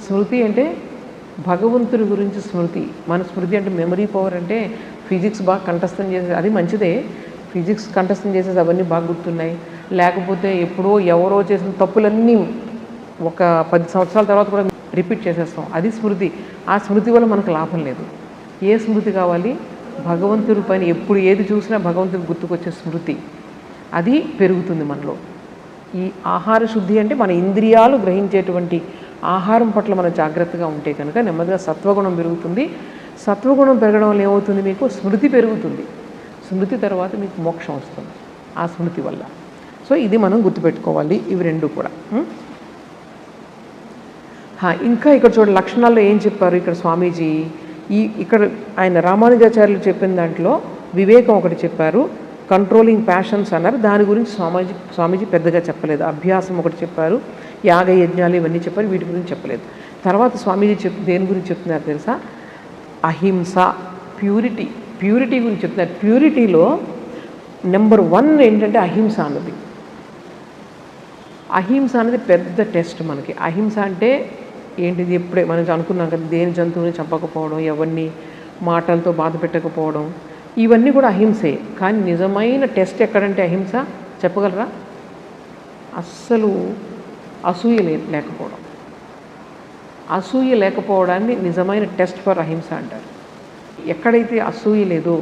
స్మృతి అంటే భగవంతుడి గురించి స్మృతి. మన స్మృతి అంటే మెమరీ పవర్ అంటే ఫిజిక్స్ బాగా కంఠస్థం చేసే అది మంచిదే. ఫిజిక్స్ కంఠస్థం చేసేది అవన్నీ బాగా గుర్తున్నాయి. లేకపోతే ఎప్పుడో ఎవరో చేసిన తప్పులన్నీ ఒక 10 సంవత్సరాల తర్వాత కూడా రిపీట్ చేసేస్తాం. అది స్మృతి. ఆ స్మృతి వల్ల మనకు లాభం లేదు. ఏ స్మృతి కావాలి? భగవంతుడి పైన ఎప్పుడు ఏది చూసినా భగవంతుడి గుర్తుకొచ్చే స్మృతి. అది పెరుగుతుంది మనలో. ఈ ఆహార శుద్ధి అంటే మన ఇంద్రియాలు గ్రహించేటువంటి ఆహారం పట్ల మనం జాగ్రత్తగా ఉంటే కనుక నెమ్మదిగా సత్వగుణం పెరుగుతుంది. సత్వగుణం పెరగడం వల్ల ఏమవుతుంది? మీకు స్మృతి పెరుగుతుంది. స్మృతి తర్వాత మీకు మోక్షం వస్తుంది ఆ స్మృతి వల్ల. సో ఇది మనం గుర్తుపెట్టుకోవాలి, ఇవి రెండు కూడా. ఇంకా ఇక్కడ చూడండి, లక్షణాల్లో ఏం చెప్పారు ఇక్కడ స్వామీజీ? ఇక్కడ ఆయన రామానుజాచార్యులు చెప్పిన దాంట్లో వివేకం ఒకటి చెప్పారు, కంట్రోలింగ్ ప్యాషన్స్ అన్నారు. దాని గురించి స్వామీజీ పెద్దగా చెప్పలేదు. అభ్యాసం ఒకటి చెప్పారు, యాగ యజ్ఞాలు ఇవన్నీ చెప్పారు, వీటి గురించి చెప్పలేదు. తర్వాత స్వామీజీ దేని గురించి చెప్తున్నారు తెలుసా? అహింస, ప్యూరిటీ గురించి చెప్తున్నారు. ప్యూరిటీలో నెంబర్ 1 ఏంటంటే అహింస అన్నది. అహింస అనేది పెద్ద టెస్ట్ మనకి. అహింస అంటే ఏంటిది? ఎప్పుడే మనం అనుకున్నాం కదా, దేని జంతువుని చంపకపోవడం, ఎవరిని మాటలతో బాధ పెట్టకపోవడం, ఇవన్నీ కూడా అహింసే. కానీ నిజమైన టెస్ట్ ఎక్కడంటే అహింస చెప్పగలరా? అస్సలు అసూయ లేకపోవడం. అసూయ లేకపోవడాన్ని నిజమైన టెస్ట్ ఫర్ అహింస అంటారు. ఎక్కడైతే అసూయ లేదో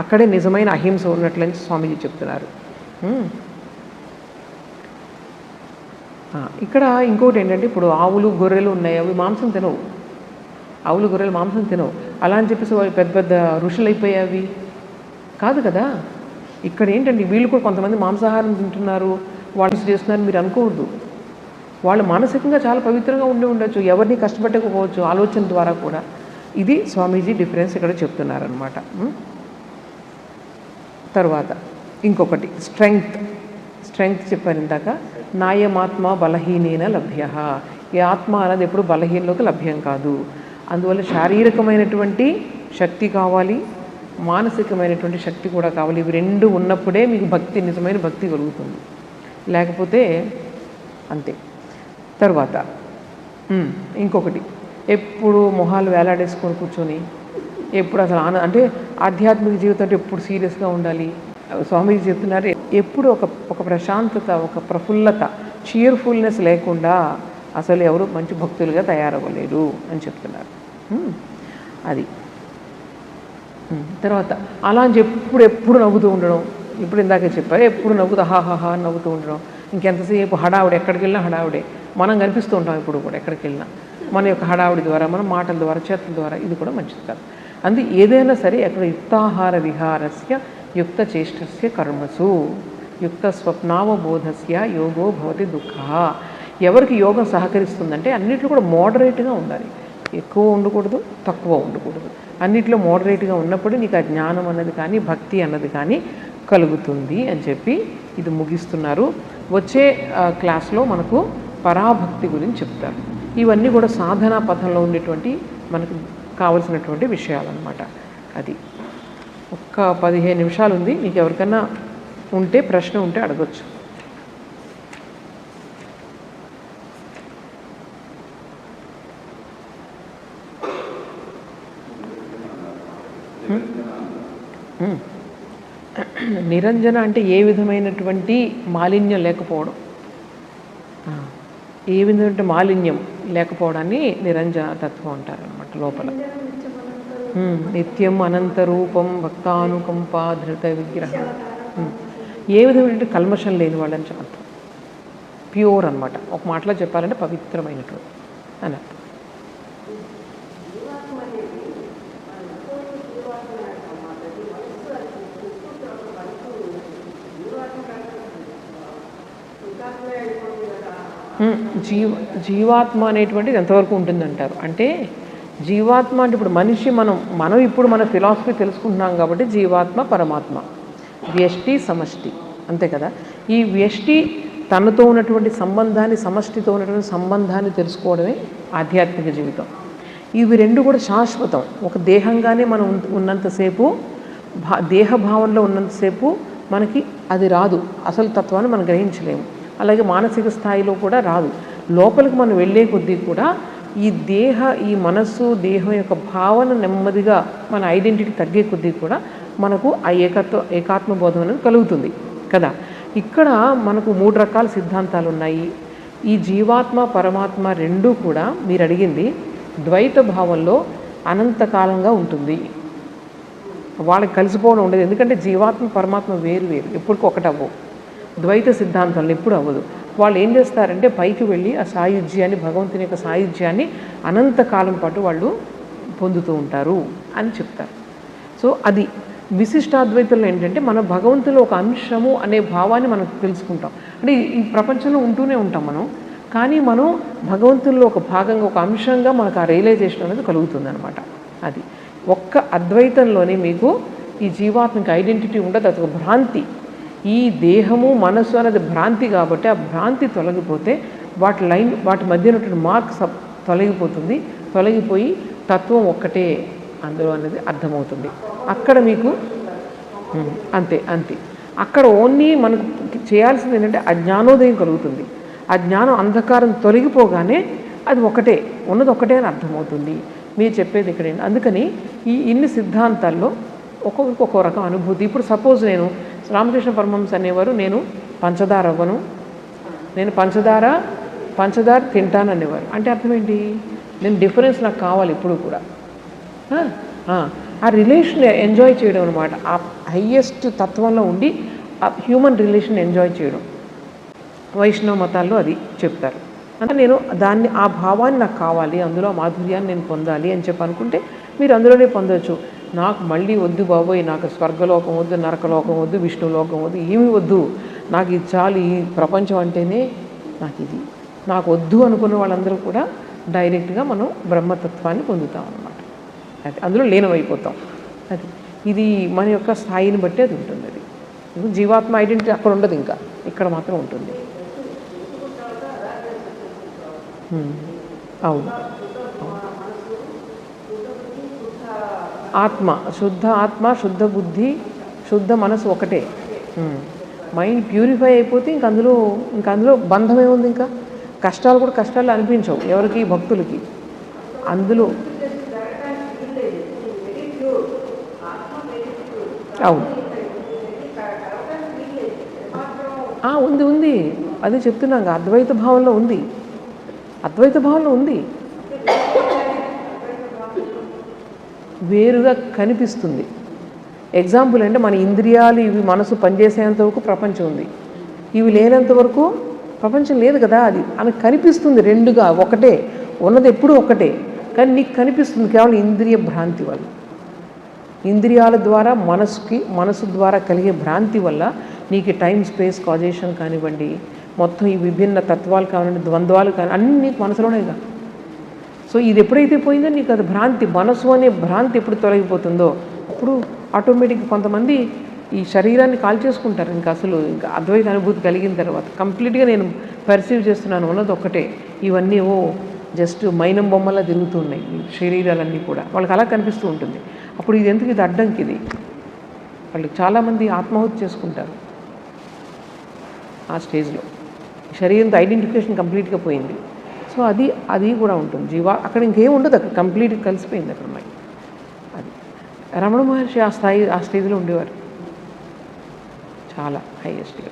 అక్కడే నిజమైన అహింస ఉన్నట్లని స్వామీజీ చెప్తున్నారు. ఇక్కడ ఇంకోటి ఏంటంటే, ఇప్పుడు ఆవులు గొర్రెలు ఉన్నాయి, అవి మాంసం తినవు. ఆవులు గొర్రెలు మాంసం తినవు. అలా అని చెప్పేసి వాళ్ళు పెద్ద పెద్ద ఋషులు అయిపోయావి కాదు కదా. ఇక్కడ ఏంటంటే వీళ్ళు కూడా కొంతమంది మాంసాహారం తింటున్నారు, వాళ్ళు చేస్తున్నారు మీరు అనుకోవద్దు. వాళ్ళు మానసికంగా చాలా పవిత్రంగా ఉండొచ్చు, ఎవరిని కష్టపెట్టకపోవచ్చు ఆలోచన ద్వారా కూడా. ఇది స్వామీజీ డిఫరెన్స్ ఇక్కడ చెప్తున్నారనమాట. తర్వాత ఇంకొకటి స్ట్రెంగ్త్ చెప్పారు ఇందాక. నాయమాత్మ బలహీనేన లభ్య. ఈ ఆత్మ అనేది ఎప్పుడు బలహీనలోకి లభ్యం కాదు. అందువల్ల శారీరకమైనటువంటి శక్తి కావాలి, మానసికమైనటువంటి శక్తి కూడా కావాలి. ఇవి రెండు ఉన్నప్పుడే మీకు నిజమైన భక్తి కలుగుతుంది, లేకపోతే అంతే. తర్వాత ఇంకొకటి, ఎప్పుడు మొహాలు వేలాడేసుకొని కూర్చొని ఎప్పుడు అసలు అంటే ఆధ్యాత్మిక జీవితం అంటే ఎప్పుడు సీరియస్గా ఉండాలి. స్వామీజీ చెప్తున్నారు, ఎప్పుడు ఒక ప్రశాంతత, ఒక ప్రఫుల్లత, చీర్ఫుల్నెస్ లేకుండా అసలు ఎవరు మంచి భక్తులుగా తయారవ్వలేరు అని చెప్తున్నారు. అది తర్వాత అలా అని ఎప్పుడు నవ్వుతూ ఉండడం. ఇప్పుడు ఇందాకే చెప్పారు, ఎప్పుడు నవ్వుతూ హాహాహా నవ్వుతూ ఉండడం. ఇంకెంతసేపు హడావుడి, ఎక్కడికి వెళ్ళినా హడావుడే. మనం కనిపిస్తూ ఉంటాం ఇప్పుడు కూడా ఎక్కడికి వెళ్ళినా. మన యొక్క హడావుడి ద్వారా, మన మాటల ద్వారా, చేతుల ద్వారా, ఇది కూడా మంచిది కాదు. ఏదైనా సరే అక్కడ యుక్తాహార విహారస్య యుక్త చేష్టస్య కర్మసు యుక్త స్వప్నావబోధస్య యోగో భవతి దుఃఖ. ఎవరికి యోగం సహకరిస్తుందంటే అన్నిట్లో కూడా మోడరేట్గా ఉండాలి. ఎక్కువ ఉండకూడదు, తక్కువ ఉండకూడదు. అన్నిట్లో మోడరేట్గా ఉన్నప్పుడు నీకు ఆ జ్ఞానం అన్నది కానీ భక్తి అన్నది కానీ కలుగుతుంది అని చెప్పి ఇది ముగిస్తున్నారు. వచ్చే క్లాస్లో మనకు పరాభక్తి గురించి చెప్తారు. ఇవన్నీ కూడా సాధనా పథంలో ఉండేటువంటి మనకు కావలసినటువంటి విషయాలన్నమాట. అది ఒక్క 15 నిమిషాలు ఉంది. మీకు ఎవరికన్నా ఉంటే ప్రశ్న ఉంటే అడగచ్చు. నిరంజన అంటే ఏ విధమైనటువంటి మాలిన్యం లేకపోవడం, ఏ విధమైన మాలిన్యం లేకపోవడాన్ని నిరంజన తత్వం అంటారు అన్నమాట. లోపల నిత్యం అనంతరూపం భక్తానుకంపా ధృత విగ్రహం, ఏ విధమైన కల్మషం లేని వాళ్ళని అర్థం. ప్యూర్ అనమాట. ఒక మాటలో చెప్పాలంటే పవిత్రమైనటువంటి అని అర్థం. జీవాత్మ అనేటువంటిది ఎంతవరకు ఉంటుందంటారు అంటే, జీవాత్మ అంటే ఇప్పుడు మనిషి మనం ఇప్పుడు మన ఫిలాసఫీ తెలుసుకుంటున్నాం కాబట్టి జీవాత్మ పరమాత్మ, వ్యష్టి సమష్టి, అంతే కదా. ఈ వ్యష్టి తనతో ఉన్నటువంటి సంబంధాన్ని, సమష్టితో ఉన్నటువంటి సంబంధాన్ని తెలుసుకోవడమే ఆధ్యాత్మిక జీవితం. ఇవి రెండు కూడా శాశ్వతం. ఒక దేహంగానే మనం ఉన్నంతసేపు, దేహభావంలో ఉన్నంతసేపు మనకి అది రాదు, అసలు తత్వాన్ని మనం గ్రహించలేము. అలాగే మానసిక స్థాయిలో కూడా రాదు. లోపలికి మనం వెళ్ళే కొద్దీ కూడా ఈ మనస్సు దేహం యొక్క భావన నెమ్మదిగా మన ఐడెంటిటీ తగ్గే కొద్దీ కూడా మనకు ఆ ఏకాత్మబోధం అనేది కలుగుతుంది కదా. ఇక్కడ మనకు 3 రకాల సిద్ధాంతాలు ఉన్నాయి. ఈ జీవాత్మ పరమాత్మ రెండూ కూడా మీరు అడిగింది ద్వైత భావంలో అనంతకాలంగా ఉంటుంది. వాళ్ళకి కలిసిపోవడం ఉండదు. ఎందుకంటే జీవాత్మ పరమాత్మ వేరు ఎప్పటికీ ఒకటవ్వవు. ద్వైత సిద్ధాంతాలను ఎప్పుడు అవ్వదు. వాళ్ళు ఏం చేస్తారంటే పైకి వెళ్ళి ఆ సాయుధ్యాన్ని, భగవంతుని యొక్క సాయుధ్యాన్ని అనంతకాలం పాటు వాళ్ళు పొందుతూ ఉంటారు అని చెప్తారు. సో అది విశిష్టాద్వైతంలో ఏంటంటే మన భగవంతులో ఒక అంశము అనే భావాన్ని మనం తెలుసుకుంటాం. అంటే ఈ ప్రపంచంలో ఉంటూనే ఉంటాం మనం, కానీ మనం భగవంతుల్లో ఒక భాగంగా, ఒక అంశంగా మనకు ఆ రియలైజేషన్ అనేది కలుగుతుంది అనమాట. అది ఒక్క అద్వైతంలోనే మీకు ఈ జీవాత్మకి ఐడెంటిటీ ఉండదు. అది ఒక భ్రాంతి. ఈ దేహము మనస్సు అనేది భ్రాంతి కాబట్టి ఆ భ్రాంతి తొలగిపోతే వాటి మధ్య ఉన్నటువంటి మార్క్స్ తొలగిపోతుంది. తొలగిపోయి తత్వం ఒక్కటే అందులో అనేది అర్థమవుతుంది. అక్కడ మీకు అంతే అక్కడ ఓన్లీ మనకు చేయాల్సింది ఏంటంటే ఆ జ్ఞానోదయం కలుగుతుంది. ఆ జ్ఞానం అంధకారం తొలగిపోగానే అది ఒకటే, ఉన్నది ఒకటే అని అర్థమవుతుంది. మీరు చెప్పేది ఇక్కడ అందుకని ఇన్ని సిద్ధాంతాల్లో ఒక్కొక్కరికి ఒక్కో రకం అనుభూతి. ఇప్పుడు సపోజ్ నేను రామకృష్ణ పరమహంస అనేవారు నేను పంచదార అవ్వను, నేను పంచదార తింటాను అనేవారు. అంటే అర్థం ఏంటి? నేను డిఫరెన్స్ నాకు కావాలి ఎప్పుడు కూడా. ఆ రిలేషన్ ఎంజాయ్ చేయడం అనమాట. ఆ హయ్యెస్ట్ తత్వంలో ఉండి ఆ హ్యూమన్ రిలేషన్ ఎంజాయ్ చేయడం. వైష్ణవ మతాల్లో అది చెప్తారు. అంటే నేను ఆ భావాన్ని నాకు కావాలి, అందులో మాధుర్యాన్ని నేను పొందాలి అని చెప్పి అనుకుంటే మీరు అందులోనే పొందవచ్చు. నాకు మళ్ళీ వద్దు బాబోయ్, నాకు స్వర్గలోకం వద్దు, నరకలోకం వద్దు, విష్ణులోకం వద్దు, ఏమీ వద్దు, నాకు ఇది చాలు, ఈ ప్రపంచం అంటేనే నాకు వద్దు అనుకున్న వాళ్ళందరూ కూడా డైరెక్ట్గా మనం బ్రహ్మతత్వాన్ని పొందుతాం అన్నమాట. అది అందులో లీనమైపోతాం. ఇది మన యొక్క స్థాయిని బట్టి అది ఉంటుంది. అది జీవాత్మ ఐడెంటిటీ అక్కడ ఉండదు, ఇంకా ఇక్కడ మాత్రం ఉంటుంది. అవును, శుద్ధ ఆత్మ, శుద్ధ బుద్ధి, శుద్ధ మనసు ఒకటే. మైండ్ ప్యూరిఫై అయిపోతే ఇంక అందులో బంధమే ఉంది. ఇంకా కష్టాలు కూడా కష్టాలు అనిపించవు ఎవరికి, భక్తులకి. అందులో అవును ఉంది అదే చెప్తున్నాం. అద్వైత భావంలో ఉంది, వేరుగా కనిపిస్తుంది. ఎగ్జాంపుల్ అంటే మన ఇంద్రియాలు ఇవి మనసు పనిచేసేంత వరకు ప్రపంచం ఉంది, ఇవి లేనంత వరకు ప్రపంచం లేదు కదా. అది మనకు కనిపిస్తుంది రెండుగా, ఒకటే ఉన్నది, ఎప్పుడూ ఒకటే. కానీ నీకు కనిపిస్తుంది కేవలం ఇంద్రియ భ్రాంతి వల్ల. ఇంద్రియాల ద్వారా మనసు ద్వారా కలిగే భ్రాంతి వల్ల నీకు టైం స్పేస్ కాజేషన్ కానివ్వండి, మొత్తం ఈ విభిన్న తత్వాలు కానివ్వండి, ద్వంద్వాలు కానీ అన్నీ నీకు మనసులోనేగా. సో ఇది ఎప్పుడైతే పోయిందో నీకు అది భ్రాంతి, మనసు అనే భ్రాంతి ఎప్పుడు తొలగిపోతుందో అప్పుడు ఆటోమేటిక్గా కొంతమంది ఈ శరీరాన్ని కాల్చేసుకుంటారు. ఇంకా అద్వైత అనుభూతి కలిగిన తర్వాత కంప్లీట్గా నేను పర్సీవ్ చేస్తున్నాను, ఉన్నది ఒక్కటే, ఇవన్నీ జస్ట్ మైనం బొమ్మలా తిరుగుతున్నాయి ఈ శరీరాలన్నీ కూడా. వాళ్ళకి అలా కనిపిస్తూ ఉంటుంది. అప్పుడు ఇది ఎందుకు, ఇది అడ్డంకి. ఇది వాళ్ళు చాలామంది ఆత్మాహుతి చేసుకుంటారు ఆ స్టేజ్లో. శరీరంతో ఐడెంటిఫికేషన్ కంప్లీట్గా పోయింది. సో అది కూడా ఉంటుంది. అక్కడ ఇంకేం ఉండదు, అక్కడ కంప్లీట్గా కలిసిపోయింది అక్కడ మైండ్. అది రమణ మహర్షి ఆ స్టేజ్లో ఉండేవారు, చాలా హైయెస్ట్గా.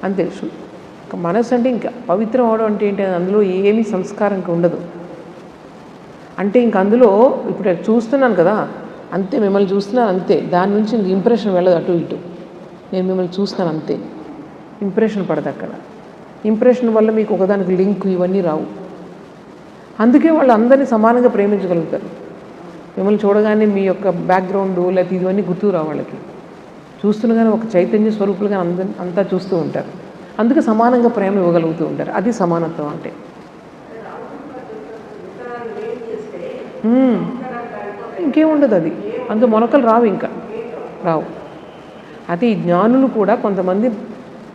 అంతే. మనసు అంటే ఇంకా పవిత్రం అవడం అంటే ఏంటి, అందులో ఏమీ సంస్కారం ఇంకా ఉండదు. అంటే ఇంక అందులో ఇప్పుడు చూస్తున్నాను కదా, అంతే, మిమ్మల్ని చూస్తున్నాను అంతే, దాని నుంచి ఇంప్రెషన్ వెళ్ళదు అటు ఇటు. నేను మిమ్మల్ని చూస్తున్నాను అంతే, ఇంప్రెషన్ పడదు అక్కడ. ఇంప్రెషన్ వల్ల మీకు ఒకదానికి లింక్ ఇవన్నీ రావు. అందుకే వాళ్ళు అందరినీ సమానంగా ప్రేమించగలుగుతారు. మిమ్మల్ని చూడగానే మీ యొక్క బ్యాక్గ్రౌండ్ లేకపోతే ఇవన్నీ గుర్తు రావు వాళ్ళకి. చూస్తున్నగానే ఒక చైతన్య స్వరూపులుగా అంతా చూస్తూ ఉంటారు. అందుకే సమానంగా ప్రేమ ఇవ్వగలుగుతూ ఉంటారు. అది సమానత్వం అంటే. ఇంకేముండదు, అది అందులో మొలకలు రావు, ఇంకా రావు. అయితే ఈ జ్ఞానులు కూడా కొంతమంది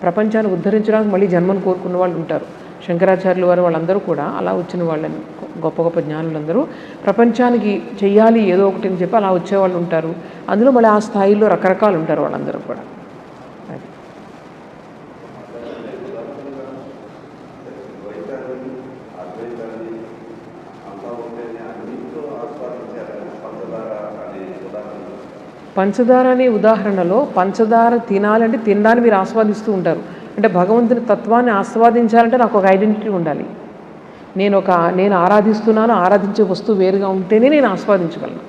ప్రపంచాన్ని ఉద్ధరించడానికి మళ్ళీ జన్మను కోరుకున్న వాళ్ళు ఉంటారు. శంకరాచార్యులు వారు వాళ్ళందరూ కూడా అలా వచ్చిన వాళ్ళని, గొప్ప గొప్ప జ్ఞానులందరూ ప్రపంచానికి చెయ్యాలి ఏదో ఒకటి అని చెప్పి అలా వచ్చేవాళ్ళు ఉంటారు. అందులో మళ్ళీ ఆ స్థాయిలో రకరకాలు ఉంటారు వాళ్ళందరూ కూడా. పంచదార అనే ఉదాహరణలో పంచదార తినాలంటే తినడాన్ని మీరు ఆస్వాదిస్తూ ఉంటారు. అంటే భగవంతుని తత్వాన్ని ఆస్వాదించాలంటే నాకు ఒక ఐడెంటిటీ ఉండాలి. నేను ఆరాధిస్తున్నాను, ఆరాధించే వస్తువు వేరుగా ఉంటేనే నేను ఆస్వాదించగలను.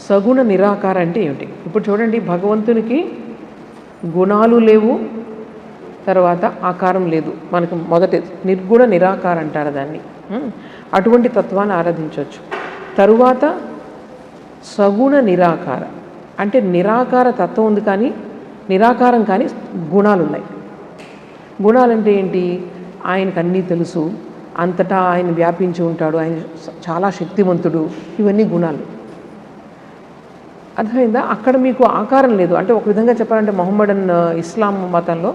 సగుణ నిరాకార అంటే ఏమిటి? ఇప్పుడు చూడండి, భగవంతునికి గుణాలు లేవు, తర్వాత ఆకారం లేదు. మనకు మొదటి నిర్గుణ నిరాకార అంటారు దాన్ని. అటువంటి తత్వాన్ని ఆరాధించవచ్చు. తరువాత సగుణ నిరాకార అంటే నిరాకార తత్వం ఉంది కానీ నిరాకారం కానీ గుణాలు ఉన్నాయి. గుణాలంటే ఏంటి? ఆయనకు అన్నీ తెలుసు, అంతటా ఆయన వ్యాపించి ఉంటాడు, ఆయన చాలా శక్తివంతుడు, ఇవన్నీ గుణాలు. అర్థమైందా? అక్కడ మీకు ఆకారం లేదు. అంటే ఒక విధంగా చెప్పాలంటే మొహమ్మడన్ ఇస్లాం మతంలో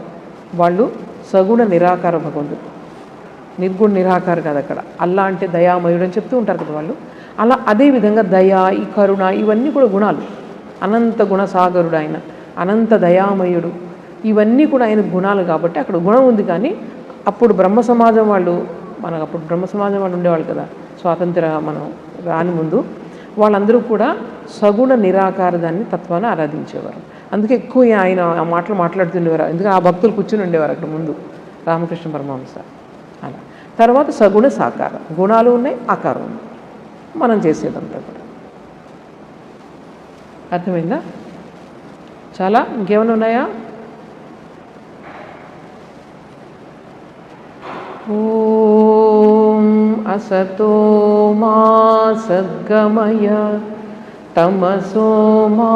వాళ్ళు సగుణ నిరాకార భగవంతుడు, నిర్గుణ నిరాకార కాదు. అక్కడ అల్లా అంటే దయామయుడు అని చెప్తూ ఉంటారు కదా వాళ్ళు. అలా అదేవిధంగా దయ, ఈ కరుణ, ఇవన్నీ కూడా గుణాలు. అనంత గుణసాగరుడు ఆయన, అనంత దయామయుడు, ఇవన్నీ కూడా ఆయన గుణాలు. కాబట్టి అక్కడ గుణం ఉంది. కానీ అప్పుడు బ్రహ్మ సమాజం వాళ్ళు, మనకు అప్పుడు బ్రహ్మ సమాజం వాళ్ళు ఉండేవాళ్ళు కదా, స్వాతంత్ర మనం రాని ముందు, వాళ్ళందరూ కూడా సగుణ నిరాకార దాన్ని తత్వాన్ని ఆరాధించేవారు. అందుకే ఎక్కువ ఆయన ఆ మాటలు మాట్లాడుతుండేవారు. ఎందుకంటే ఆ భక్తులు కూర్చుని ఉండేవారు అక్కడ ముందు, రామకృష్ణ పరమహంస. అలా తర్వాత సగుణ సాకార, గుణాలు ఉన్నాయి, ఆకారం ఉంది, మనం చేసేదంతా కూడా. అర్థమైందా? చాలా. ఇంకేమైనా ఉన్నాయా? ఓం అసతో మా సద్గమయ తమసో మా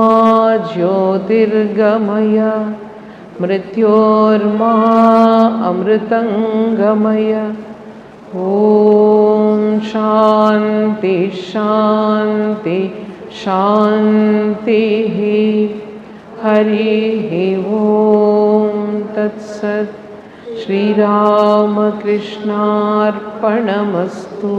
జ్యోతిర్గమయ మృత్యోర్మా అమృతంగమయ. ఓం శాంతి శాంతి శాంతి. హరి ఓం తత్సత్. శ్రీరామకృష్ణార్పణమస్తు.